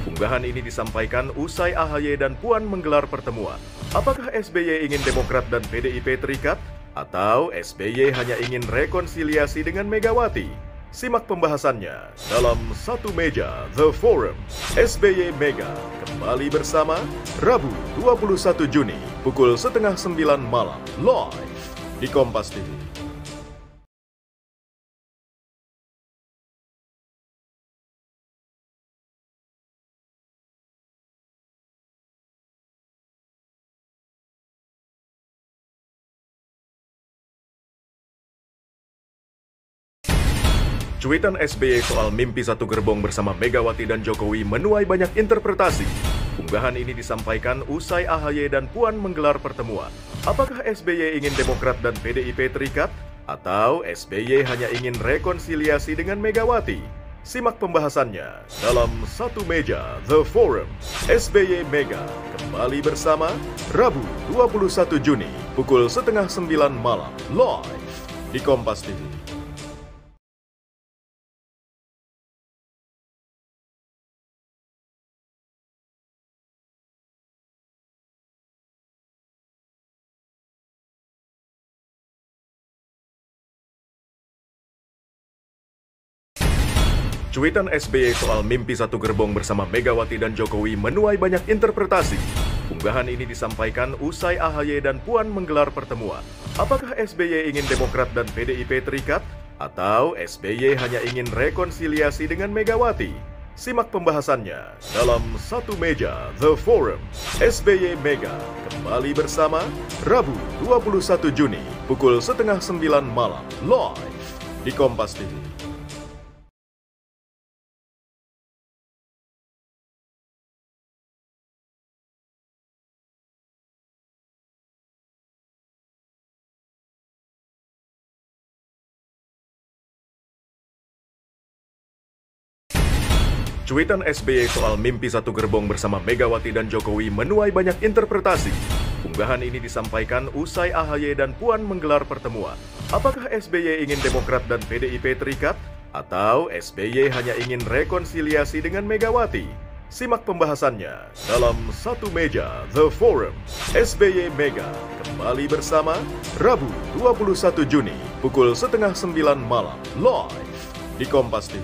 Unggahan ini disampaikan usai AHY dan Puan menggelar pertemuan. Apakah SBY ingin Demokrat dan PDIP terikat? Atau SBY hanya ingin rekonsiliasi dengan Megawati? Simak pembahasannya dalam Satu Meja The Forum. SBY Mega kembali bersama Rabu 21 Juni pukul 8:30 malam live di Kompas TV. Cuitan SBY soal mimpi satu gerbong bersama Megawati dan Jokowi menuai banyak interpretasi. Unggahan ini disampaikan usai AHY dan Puan menggelar pertemuan. Apakah SBY ingin Demokrat dan PDIP terikat? Atau SBY hanya ingin rekonsiliasi dengan Megawati? Simak pembahasannya dalam Satu Meja The Forum. SBY Mega kembali bersama Rabu 21 Juni pukul 8:30 malam live di Kompas TV. Cuitan SBY soal mimpi satu gerbong bersama Megawati dan Jokowi menuai banyak interpretasi. Unggahan ini disampaikan usai AHY dan Puan menggelar pertemuan. Apakah SBY ingin Demokrat dan PDIP terikat? Atau SBY hanya ingin rekonsiliasi dengan Megawati? Simak pembahasannya dalam Satu Meja The Forum. SBY Mega kembali bersama Rabu 21 Juni pukul 8:30 malam live di Kompas TV. Cuitan SBY soal mimpi satu gerbong bersama Megawati dan Jokowi menuai banyak interpretasi. Unggahan ini disampaikan usai AHY dan Puan menggelar pertemuan. Apakah SBY ingin Demokrat dan PDIP terikat? Atau SBY hanya ingin rekonsiliasi dengan Megawati? Simak pembahasannya dalam Satu Meja The Forum. SBY Mega kembali bersama Rabu 21 Juni pukul 8:30 malam live di Kompas TV.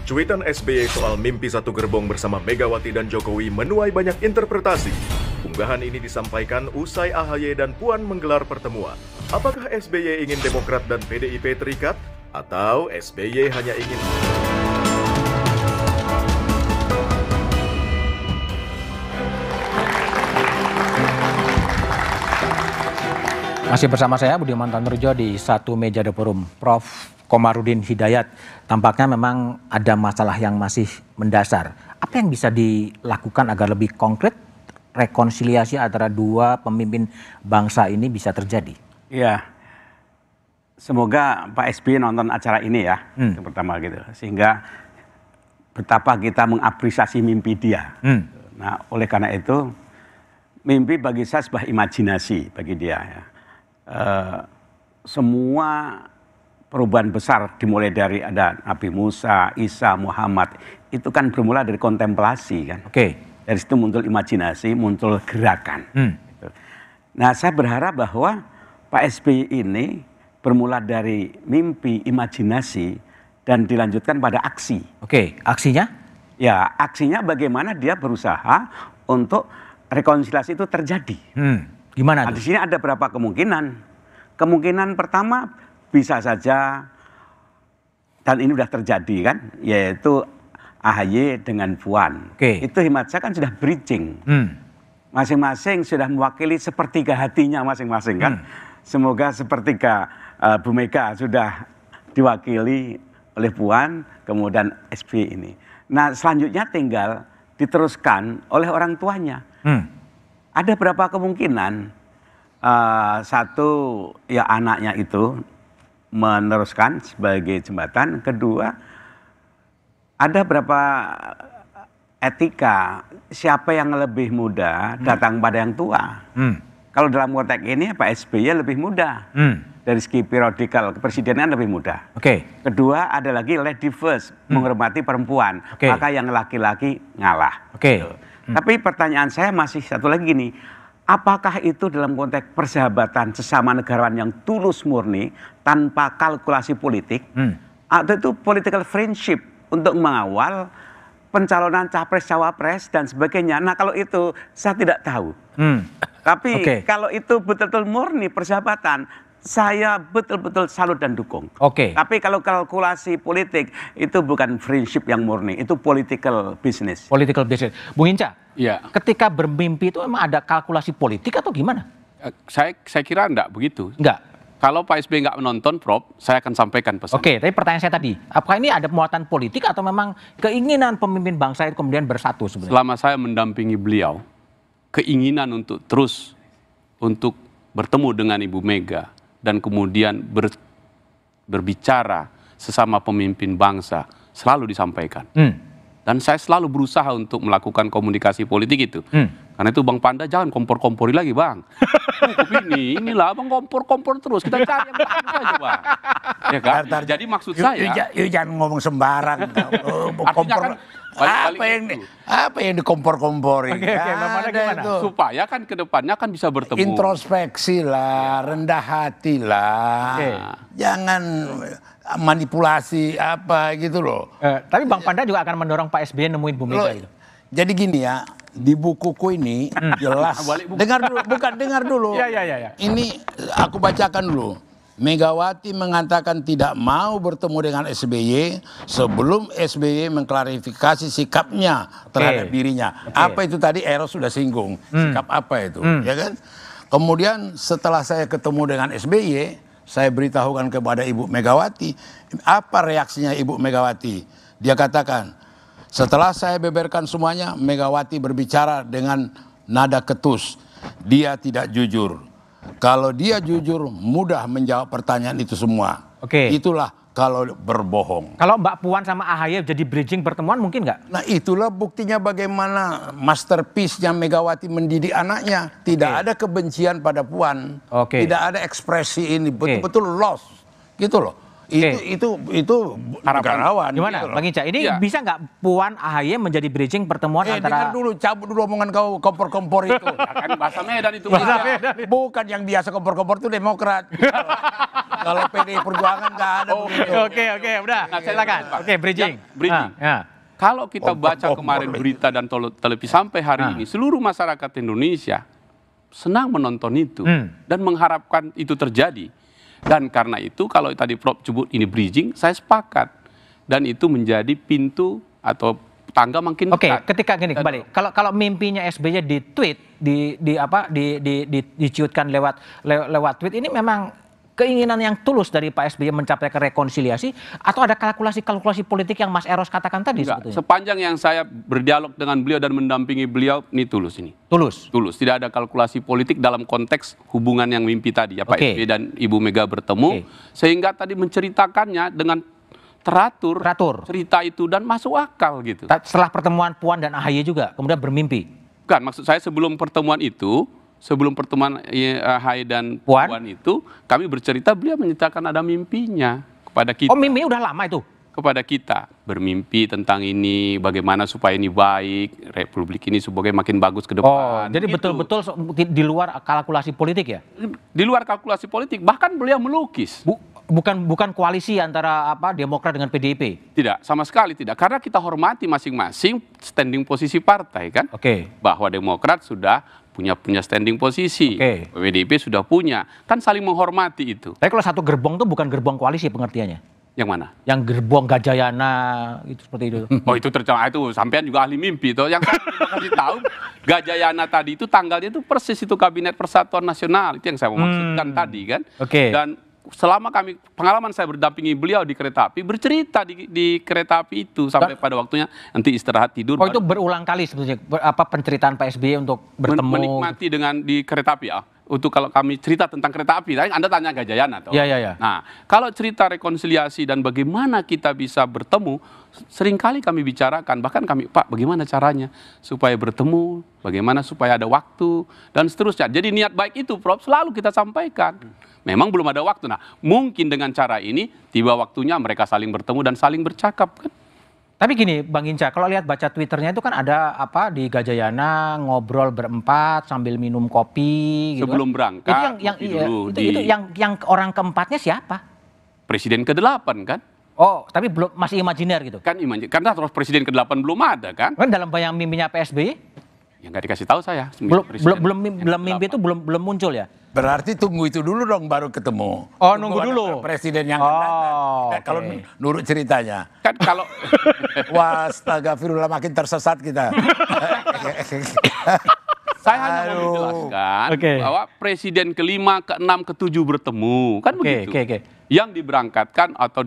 Cuitan SBY soal mimpi satu gerbong bersama Megawati dan Jokowi menuai banyak interpretasi. Unggahan ini disampaikan usai AHY dan Puan menggelar pertemuan. Apakah SBY ingin Demokrat dan PDIP terikat? Atau SBY hanya ingin... Masih bersama saya Budiman Tanurjo di Satu Meja The Forum. Prof. Komarudin Hidayat, tampaknya memang ada masalah yang masih mendasar. Apa yang bisa dilakukan agar lebih konkret rekonsiliasi antara dua pemimpin bangsa ini bisa terjadi? Iya, semoga Pak SBY nonton acara ini ya, yang pertama gitu, sehingga betapa kita mengapresiasi mimpi dia. Nah, oleh karena itu, mimpi bagi saya sebuah imajinasi bagi dia. Ya. Semua perubahan besar dimulai dari ada Nabi Musa, Isa, Muhammad, itu kan bermula dari kontemplasi kan. Dari situ muncul imajinasi, muncul gerakan. Gitu. Nah, saya berharap bahwa Pak SBY ini bermula dari mimpi, imajinasi, dan dilanjutkan pada aksi. Aksinya? Ya, aksinya bagaimana dia berusaha untuk rekonsiliasi itu terjadi. Gimana? Nah, di sini ada beberapa kemungkinan. Kemungkinan pertama bisa saja, dan ini sudah terjadi kan, yaitu AHY dengan Puan. Itu hemat saya kan sudah bridging. Masing-masing sudah mewakili sepertiga hatinya masing-masing kan. Semoga sepertiga Bu Mega sudah diwakili oleh Puan, kemudian SBY ini. Nah, selanjutnya tinggal diteruskan oleh orang tuanya. Ada berapa kemungkinan, satu ya anaknya itu meneruskan sebagai jembatan. Kedua, ada berapa etika siapa yang lebih muda datang pada yang tua. Kalau dalam konteks ini Pak SBY lebih muda. Dari segi periodikal kepresidenan lebih muda. Kedua, ada lagi lady first, menghormati perempuan. Maka yang laki-laki ngalah. Tapi pertanyaan saya masih satu lagi nih. Apakah itu dalam konteks persahabatan sesama negarawan yang tulus murni tanpa kalkulasi politik, atau itu political friendship untuk mengawal pencalonan capres-cawapres dan sebagainya? Nah, kalau itu saya tidak tahu. Tapi kalau itu betul-betul murni persahabatan, saya betul-betul salut dan dukung. Oke. Tapi kalau kalkulasi politik itu bukan friendship yang murni, itu political business. Political business. Bung Hinca, Iya. ketika bermimpi itu emang ada kalkulasi politik atau gimana? Saya kira enggak begitu. Enggak. Kalau Pak SBY nggak menonton, Prof, saya akan sampaikan pesan. Oke, tapi pertanyaan saya tadi, apakah ini ada muatan politik atau memang keinginan pemimpin bangsa itu kemudian bersatu sebenarnya? Selama saya mendampingi beliau, keinginan untuk terus untuk bertemu dengan Ibu Mega dan kemudian berbicara sesama pemimpin bangsa selalu disampaikan. Dan saya selalu berusaha untuk melakukan komunikasi politik itu. Karena itu Bang Panda jangan kompor-kompori lagi Bang. Inilah Bang kompor-kompor terus. Kita cari yang bagus aja Bang. Ya kan? Jadi maksud saya. Jangan ngomong sembarang. Kompor, apa yang dikompor-komporin? Supaya kan ke depannya kan bisa bertemu. Introspeksi lah, rendah hati lah. Jangan manipulasi apa gitu loh. Tapi Bang Panda juga akan mendorong Pak SBY nemuin Bu Mega itu. Jadi gini ya, di bukuku ini jelas. Dengar dulu. Ya. Ini aku bacakan dulu. Megawati mengatakan tidak mau bertemu dengan SBY sebelum SBY mengklarifikasi sikapnya terhadap dirinya. Apa itu tadi Eros sudah singgung. Sikap apa itu, ya kan? Kemudian setelah saya ketemu dengan SBY, saya beritahukan kepada Ibu Megawati, apa reaksinya Ibu Megawati? Dia katakan, setelah saya beberkan semuanya, Megawati berbicara dengan nada ketus. Dia tidak jujur. Kalau dia jujur, mudah menjawab pertanyaan itu semua. Itulah kalau berbohong. Kalau Mbak Puan sama AHY jadi bridging pertemuan mungkin nggak? Nah itulah buktinya bagaimana masterpiece-nya Megawati mendidik anaknya. Tidak ada kebencian pada Puan. Tidak ada ekspresi ini. Betul-betul lost. Gitu loh. Itu negarawan. Gimana gitu Bang Hinca? Ini bisa nggak Puan AHY menjadi bridging pertemuan antara... Dengar dulu, cabut dulu omongan kau kompor-kompor itu. Kan bahasa Medan itu. Bukan yang biasa kompor-kompor itu Demokrat. Kalau PDI Perjuangan nggak ada begitu. Oke, udah. Silakan. Oke, bridging. Kalau kita baca kemarin berita dan televisi sampai hari ini, seluruh masyarakat Indonesia senang menonton itu dan mengharapkan itu terjadi. Dan karena itu kalau tadi Prof sebut ini bridging, saya sepakat. Dan itu menjadi pintu atau tangga makin dekat. Ketika gini kembali, kalau mimpinya SBY di tweet, diciutkan lewat tweet, ini memang keinginan yang tulus dari Pak SBY mencapai rekonsiliasi atau ada kalkulasi politik yang Mas Eros katakan tadi? Enggak, sepanjang yang saya berdialog dengan beliau dan mendampingi beliau, ini tulus ini. Tulus? Tulus, tidak ada kalkulasi politik dalam konteks hubungan yang mimpi tadi. Ya, Pak SBY dan Ibu Mega bertemu, sehingga tadi menceritakannya dengan teratur cerita itu dan masuk akal gitu. Setelah pertemuan Puan dan AHY juga, kemudian bermimpi? Bukan, maksud saya sebelum pertemuan itu, sebelum pertemuan AHY dan Puan itu, kami bercerita beliau menceritakan ada mimpinya kepada kita. Oh, mimpi udah lama itu? Kepada kita, bermimpi tentang ini, bagaimana supaya ini baik, Republik ini sebagai makin bagus ke depan. Jadi betul-betul di luar kalkulasi politik ya? Di luar kalkulasi politik, bahkan beliau melukis. Bukan koalisi antara Demokrat dengan PDIP? Tidak, sama sekali tidak. Karena kita hormati masing-masing standing posisi partai kan. Bahwa Demokrat sudah punya standing posisi, PDIP sudah punya, kan saling menghormati itu. Tapi kalau satu gerbong itu bukan gerbong koalisi pengertiannya? Yang mana? Yang gerbong Gajayana itu seperti itu. Oh itu itu sampean juga ahli mimpi itu. Yang saya mau kasih tahu, Gajayana tadi itu tanggalnya itu persis itu Kabinet Persatuan Nasional, itu yang saya mau maksudkan tadi kan. Dan selama pengalaman saya berdampingi beliau di kereta api, bercerita di kereta api itu sampai pada waktunya nanti istirahat tidur. Oh itu berulang kali sebetulnya penceritaan Pak SBY untuk bertemu. Menikmati di kereta api ya. Untuk kalau kami cerita tentang kereta api, Anda tanya Gajayana toh. Iya. Nah, kalau cerita rekonsiliasi dan bagaimana kita bisa bertemu, seringkali kami bicarakan, bahkan kami, Pak, bagaimana caranya supaya bertemu, bagaimana supaya ada waktu, dan seterusnya. Jadi niat baik itu, Prof, selalu kita sampaikan. Memang belum ada waktu. Nah, mungkin dengan cara ini, tiba waktunya mereka saling bertemu dan saling bercakap kan. Tapi gini Bang Hinca, kalau lihat baca Twitternya itu kan ada di Gajayana ngobrol berempat sambil minum kopi. Sebelum berangkat. Itu yang orang keempatnya siapa? Presiden ke-8 kan. Oh, tapi belum masih imajiner gitu? Kan imajiner, karena terus Presiden ke-8 belum ada kan. Kan dalam bayang mimpinya Pak SBY? Ya nggak dikasih tahu saya. Belum mimpi itu belum muncul ya? Berarti tunggu itu dulu dong baru ketemu. Oh, nunggu dulu. Presiden yang akan datang. Kalau nurut ceritanya. Kan kalau wah, astagfirullah, makin tersesat kita. Saya hanya mau menjelaskan bahwa presiden ke-5, ke-6, ke-7 bertemu. Kan begitu. Yang diberangkatkan atau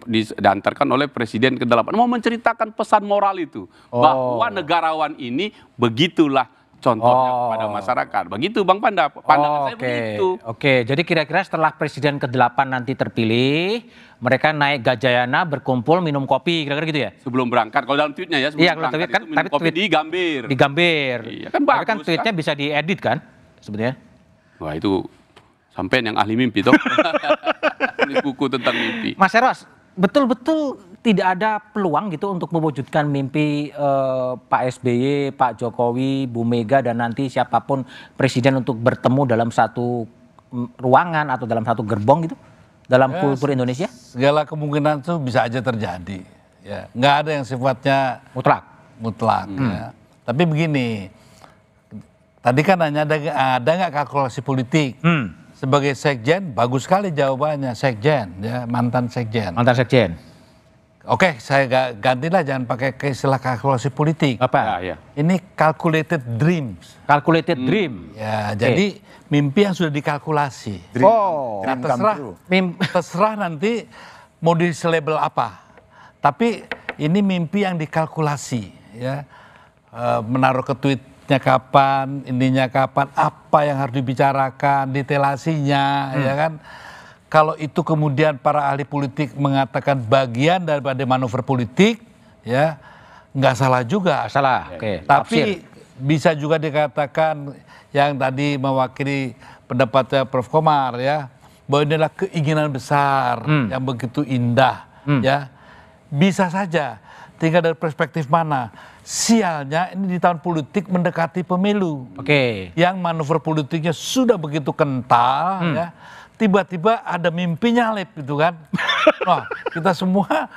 diantarkan oleh presiden ke-8. Mau menceritakan pesan moral itu. Bahwa negarawan ini begitulah contohnya pada masyarakat. Begitu Bang Panda, pandangan saya begitu. Oke, jadi kira-kira setelah presiden ke-8 nanti terpilih, mereka naik Gajayana, berkumpul, minum kopi, kira-kira gitu ya? Sebelum berangkat, kalau dalam tweetnya ya, sebelum berangkat kan, minum kopi di Gambir. Di Gambir. Iya, kan bagus kan tweetnya bisa diedit kan, sebetulnya? Wah itu, sampean yang ahli mimpi toh. Ini buku tentang mimpi. Mas Eros, betul-betul tidak ada peluang gitu untuk mewujudkan mimpi Pak SBY, Pak Jokowi, Bu Mega dan nanti siapapun presiden untuk bertemu dalam satu ruangan atau dalam satu gerbong gitu dalam kultur Indonesia? Segala kemungkinan itu bisa aja terjadi. Ya, nggak ada yang sifatnya mutlak. Ya. Tapi begini, tadi kan hanya ada nggak kalkulasi politik? Sebagai sekjen, bagus sekali jawabannya, sekjen, ya, mantan sekjen. Mantan sekjen. Oke, saya gantilah, jangan pakai istilah kalkulasi politik. Apa? Ini calculated dreams. Calculated dream. Ya, jadi mimpi yang sudah dikalkulasi. Terserah nanti mau di-label apa. Tapi ini mimpi yang dikalkulasi, ya. Menaruh ke tweetnya kapan, ininya kapan, apa yang harus dibicarakan, detailasinya, ya kan. Kalau itu kemudian para ahli politik mengatakan bagian daripada manuver politik, ya nggak salah juga. Salah. Tapi bisa juga dikatakan yang tadi mewakili pendapatnya Prof. Komar, ya, bahwa ini adalah keinginan besar yang begitu indah, ya. Bisa saja. Tinggal dari perspektif mana. Sialnya ini di tahun politik mendekati pemilu. Yang manuver politiknya sudah begitu kental, ya. Tiba-tiba ada mimpi nyalip gitu kan. Wah, kita semua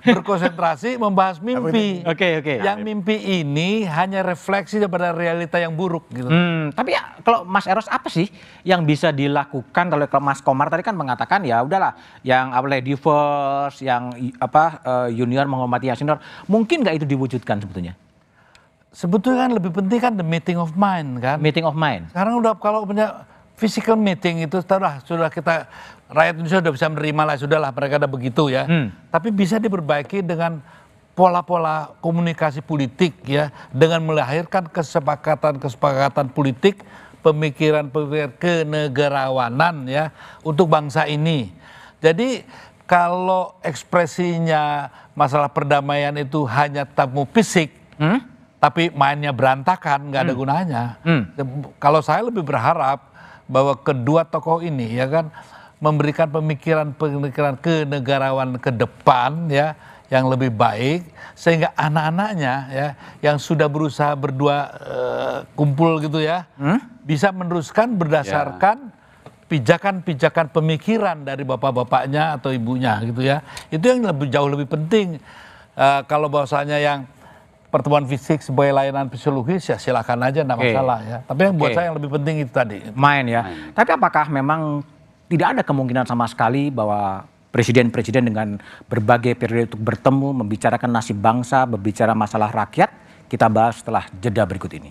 berkonsentrasi membahas mimpi. Yang mimpi ini hanya refleksi daripada realita yang buruk gitu. Tapi ya, kalau Mas Eros apa sih yang bisa dilakukan? Kalau Mas Komar tadi kan mengatakan ya udahlah, yang lady first, yang junior menghormati yang senior, mungkin nggak itu diwujudkan sebetulnya? Sebetulnya kan lebih penting kan the meeting of mind kan. Meeting of mind. Sekarang udah kalau punya physical meeting itu sudah kita, rakyat Indonesia sudah bisa menerima lah, sudahlah mereka ada begitu ya. Tapi bisa diperbaiki dengan pola-pola komunikasi politik, ya, dengan melahirkan kesepakatan politik, pemikiran kenegarawanan, ya, untuk bangsa ini. Jadi kalau ekspresinya masalah perdamaian itu hanya tamu fisik, tapi mainnya berantakan, nggak ada gunanya. Kalau saya lebih berharap bahwa kedua tokoh ini, ya kan, memberikan pemikiran kenegarawan ke depan, ya, yang lebih baik, sehingga anak-anaknya, ya, yang sudah berusaha berdua kumpul gitu, ya, bisa meneruskan berdasarkan pijakan-pijakan pemikiran dari bapak-bapaknya atau ibunya gitu, ya. Itu yang jauh lebih penting. Kalau bahwasanya yang pertemuan fisik sebagai layanan fisiologis, ya silakan aja, enggak masalah, ya. Tapi yang buat saya yang lebih penting itu tadi. Main, ya. Tapi apakah memang tidak ada kemungkinan sama sekali bahwa presiden-presiden dengan berbagai periode untuk bertemu, membicarakan nasib bangsa, berbicara masalah rakyat? Kita bahas setelah jeda berikut ini.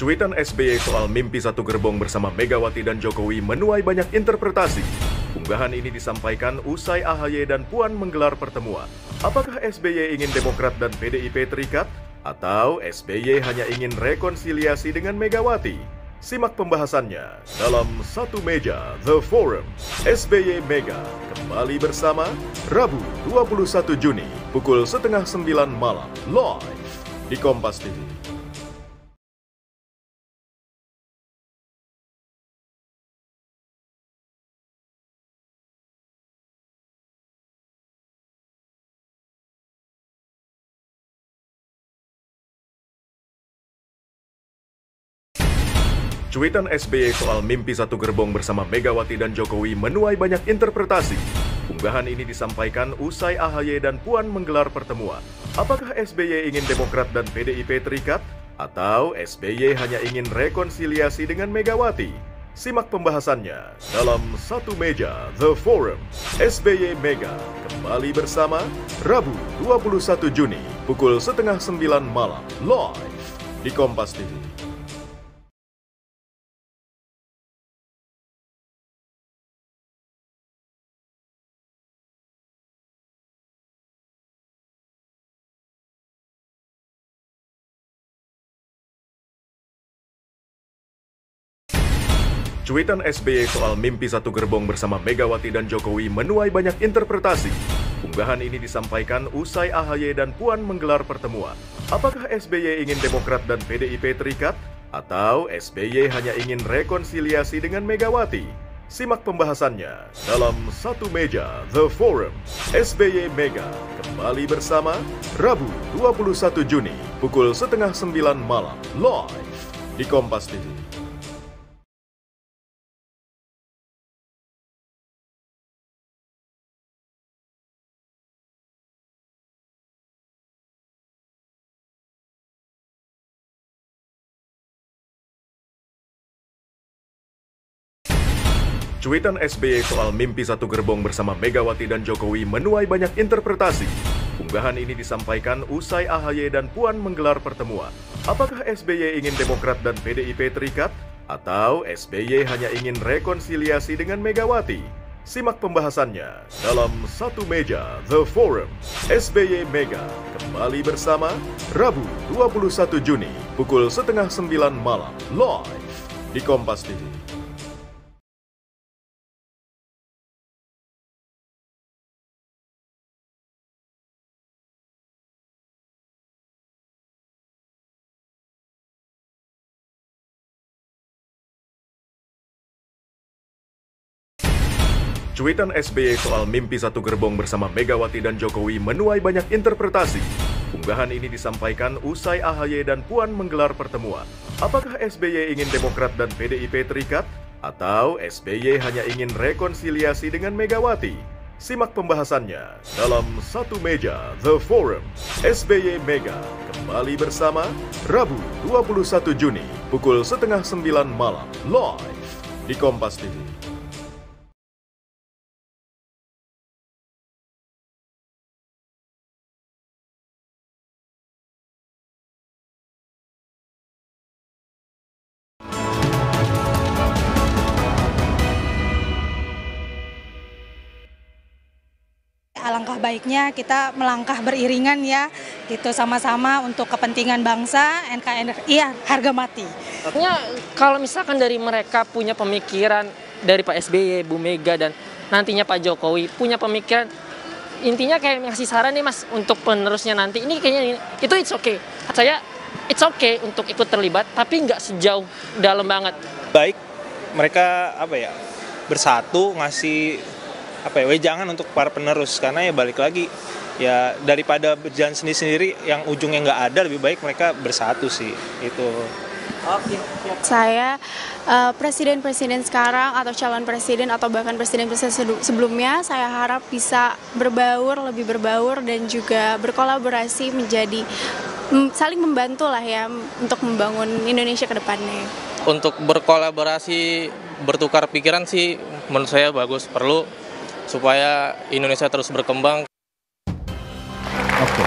Cuitan SBY soal mimpi satu gerbong bersama Megawati dan Jokowi menuai banyak interpretasi. Unggahan ini disampaikan usai AHY dan Puan menggelar pertemuan. Apakah SBY ingin Demokrat dan PDIP terikat? Atau SBY hanya ingin rekonsiliasi dengan Megawati? Simak pembahasannya dalam Satu Meja The Forum. SBY Mega kembali bersama Rabu 21 Juni pukul 8:30 malam live di Kompas TV. Cuitan SBY soal mimpi satu gerbong bersama Megawati dan Jokowi menuai banyak interpretasi. Unggahan ini disampaikan usai AHY dan Puan menggelar pertemuan. Apakah SBY ingin Demokrat dan PDIP terikat? Atau SBY hanya ingin rekonsiliasi dengan Megawati? Simak pembahasannya dalam Satu Meja The Forum. SBY Mega kembali bersama Rabu 21 Juni pukul 8:30 malam live di Kompas TV. Cuitan SBY soal mimpi satu gerbong bersama Megawati dan Jokowi menuai banyak interpretasi. Unggahan ini disampaikan usai AHY dan Puan menggelar pertemuan. Apakah SBY ingin Demokrat dan PDIP terikat? Atau SBY hanya ingin rekonsiliasi dengan Megawati? Simak pembahasannya dalam Satu Meja The Forum. SBY Mega kembali bersama Rabu 21 Juni pukul 8:30 malam live di Kompas TV. Cuitan SBY soal mimpi satu gerbong bersama Megawati dan Jokowi menuai banyak interpretasi. Unggahan ini disampaikan usai AHY dan Puan menggelar pertemuan. Apakah SBY ingin Demokrat dan PDIP terikat? Atau SBY hanya ingin rekonsiliasi dengan Megawati? Simak pembahasannya dalam Satu Meja The Forum. SBY Mega kembali bersama Rabu 21 Juni pukul 8:30 malam live di Kompas TV. Cuitan SBY soal mimpi satu gerbong bersama Megawati dan Jokowi menuai banyak interpretasi. Unggahan ini disampaikan usai AHY dan Puan menggelar pertemuan. Apakah SBY ingin Demokrat dan PDIP terikat? Atau SBY hanya ingin rekonsiliasi dengan Megawati? Simak pembahasannya dalam Satu Meja The Forum. SBY Mega kembali bersama Rabu 21 Juni pukul 8:30 malam live di Kompas TV. Alangkah baiknya kita melangkah beriringan ya, gitu sama-sama untuk kepentingan bangsa, NKRI ya harga mati. Artinya kalau misalkan dari mereka punya pemikiran, dari Pak SBY, Bu Mega dan nantinya Pak Jokowi punya pemikiran, intinya kayak ngasih saran nih Mas untuk penerusnya nanti, ini kayaknya itu it's okay. Saya it's okay untuk ikut terlibat, tapi nggak sejauh dalam banget. Baik, mereka bersatu ngasih wejangan untuk para penerus, karena ya balik lagi ya daripada berjalan sendiri-sendiri yang ujungnya nggak ada, lebih baik mereka bersatu sih itu. Oke. Saya presiden-presiden sekarang atau calon presiden atau bahkan presiden-presiden sebelumnya saya harap bisa lebih berbaur dan juga berkolaborasi menjadi saling membantu lah ya untuk membangun Indonesia ke depannya. Untuk berkolaborasi, bertukar pikiran sih menurut saya bagus, perlu supaya Indonesia terus berkembang. Oke.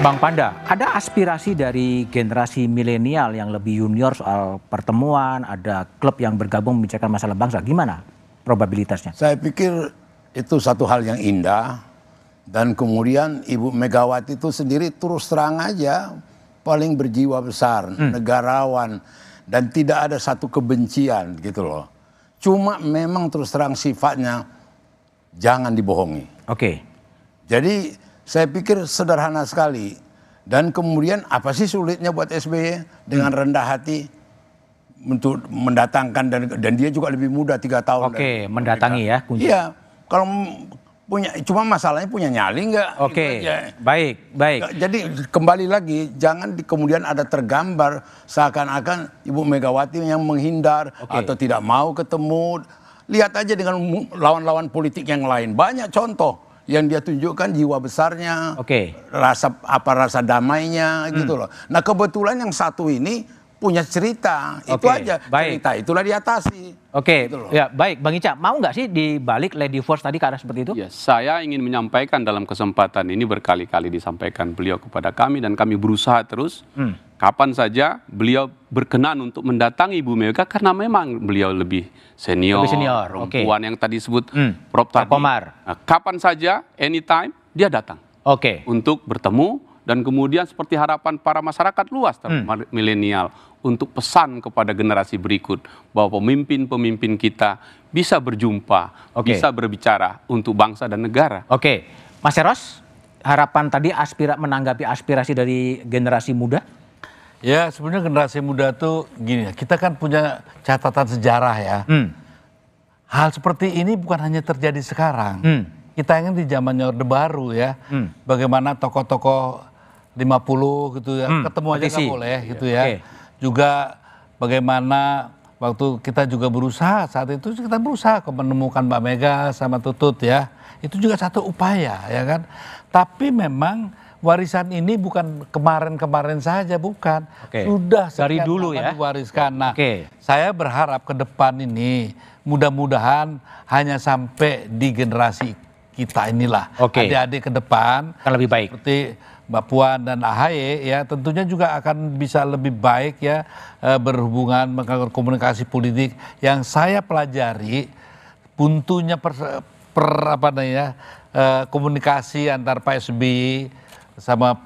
Bang Panda, ada aspirasi dari generasi milenial yang lebih junior soal pertemuan, ada klub yang bergabung membicarakan masalah bangsa. Gimana probabilitasnya? Saya pikir itu satu hal yang indah, dan kemudian Ibu Megawati itu sendiri terus terang aja paling berjiwa besar, negarawan, dan tidak ada satu kebencian gitu loh. Cuma memang terus terang sifatnya jangan dibohongi. Oke. Jadi saya pikir sederhana sekali. Dan kemudian apa sih sulitnya buat SBY dengan rendah hati untuk mendatangkan, dan dia juga lebih muda 3 tahun. Oke, mendatangi ya. Iya, kalau cuma masalahnya punya nyali nggak? Oke, baik. Jadi kembali lagi, jangan kemudian ada tergambar seakan-akan Ibu Megawati yang menghindar atau tidak mau ketemu. Lihat aja dengan lawan-lawan politik yang lain. Banyak contoh yang dia tunjukkan jiwa besarnya, rasa damainya gitu loh. Nah kebetulan yang satu ini punya cerita, itu aja. Cerita itulah diatasi. Gitu ya baik, Bang Hinca, mau nggak sih dibalik Lady Force tadi ke arah seperti itu? Ya, saya ingin menyampaikan dalam kesempatan ini berkali-kali disampaikan beliau kepada kami dan kami berusaha terus. Kapan saja beliau berkenan untuk mendatangi Ibu Mega karena memang beliau lebih senior, perempuan yang tadi disebut Prof tadi. Nah, kapan saja, anytime dia datang. Untuk bertemu dan kemudian seperti harapan para masyarakat luas milenial untuk pesan kepada generasi berikut bahwa pemimpin-pemimpin kita bisa berjumpa, bisa berbicara untuk bangsa dan negara. Mas Eros, harapan tadi menanggapi aspirasi dari generasi muda? Ya sebenarnya generasi muda tuh gini, kita kan punya catatan sejarah ya. Hal seperti ini bukan hanya terjadi sekarang. Kita ingin di zamannya Orde Baru ya. Bagaimana tokoh-tokoh 50 gitu ya, ketemu aja nggak boleh gitu ya. Juga bagaimana waktu kita juga berusaha, saat itu kita berusaha menemukan Mbak Mega sama Tutut ya. Itu juga satu upaya ya kan. Tapi memang warisan ini bukan kemarin-kemarin saja, bukan. Sudah dari dulu ya diwariskan. Nah, saya berharap ke depan ini mudah-mudahan hanya sampai di generasi kita inilah. Adik-adik ke depan akan lebih baik. Seperti Mbak Puan dan AHY ya, tentunya juga akan bisa lebih baik ya berhubungan komunikasi politik. Yang saya pelajari buntunya komunikasi antar Pak SBY sama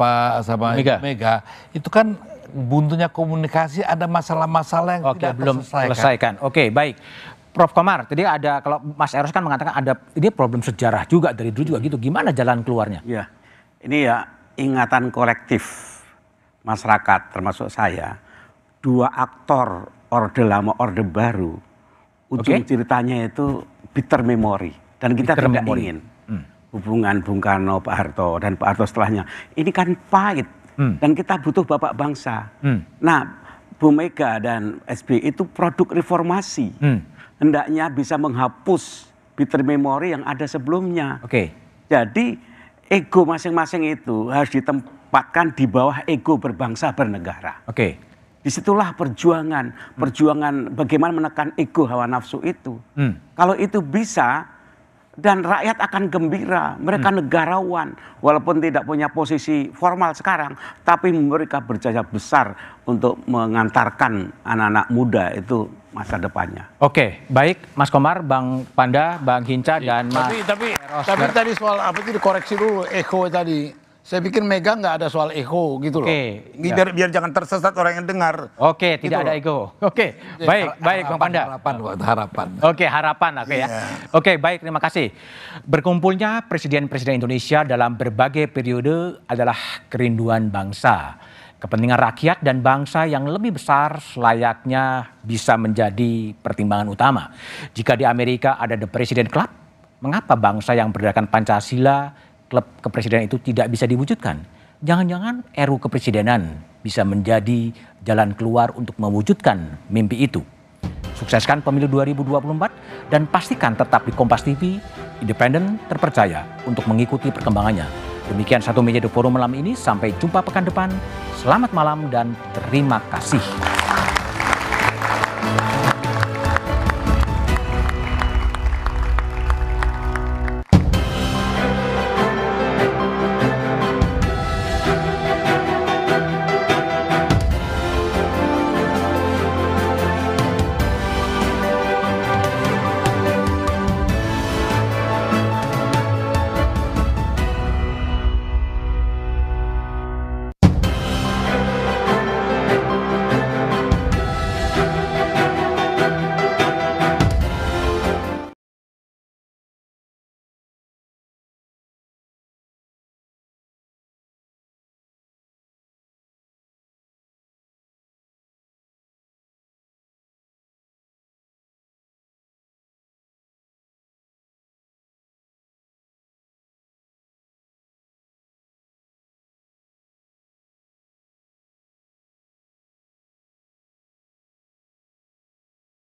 Mega itu kan buntunya komunikasi, ada masalah-masalah yang tidak belum selesaikan. Baik. Prof Komar, tadi ada, kalau Mas Eros kan mengatakan ada ini problem sejarah juga dari dulu juga gitu. Gimana jalan keluarnya? Ya, ini ya ingatan kolektif masyarakat termasuk saya. Dua aktor Orde Lama Orde Baru, ujung ceritanya itu bitter memory, dan kita tidak ingin hubungan Bung Karno, Pak Harto, dan Pak Harto setelahnya. Ini kan pahit, dan kita butuh bapak bangsa. Nah, Bu Mega dan SBY itu produk reformasi. Hendaknya bisa menghapus bitter memory yang ada sebelumnya. Jadi, ego masing-masing itu harus ditempatkan di bawah ego berbangsa bernegara. Disitulah perjuangan bagaimana menekan ego hawa nafsu itu. Kalau itu bisa, dan rakyat akan gembira, mereka negarawan, walaupun tidak punya posisi formal sekarang, tapi mereka berjaya besar untuk mengantarkan anak-anak muda itu masa depannya. Baik, Mas Komar, Bang Panda, Bang Hinca, dan Mas Eros. Tapi tadi soal apa itu dikoreksi dulu, echo tadi. Saya pikir Mega nggak ada soal echo gitu loh. Biar jangan tersesat orang yang dengar. Tidak gitu ada echo. Baik, Bang Panda. Harapan. Harapan ya. Baik, terima kasih. Berkumpulnya presiden-presiden Indonesia dalam berbagai periode adalah kerinduan bangsa. Kepentingan rakyat dan bangsa yang lebih besar selayaknya bisa menjadi pertimbangan utama. Jika di Amerika ada The President Club, mengapa bangsa yang berdasarkan Pancasila, klub kepresidenan itu tidak bisa diwujudkan? Jangan-jangan RUU kepresidenan bisa menjadi jalan keluar untuk mewujudkan mimpi itu. Sukseskan pemilu 2024 dan pastikan tetap di Kompas TV, independen, terpercaya untuk mengikuti perkembangannya. Demikian Satu Meja The Forum malam ini, sampai jumpa pekan depan. Selamat malam dan terima kasih.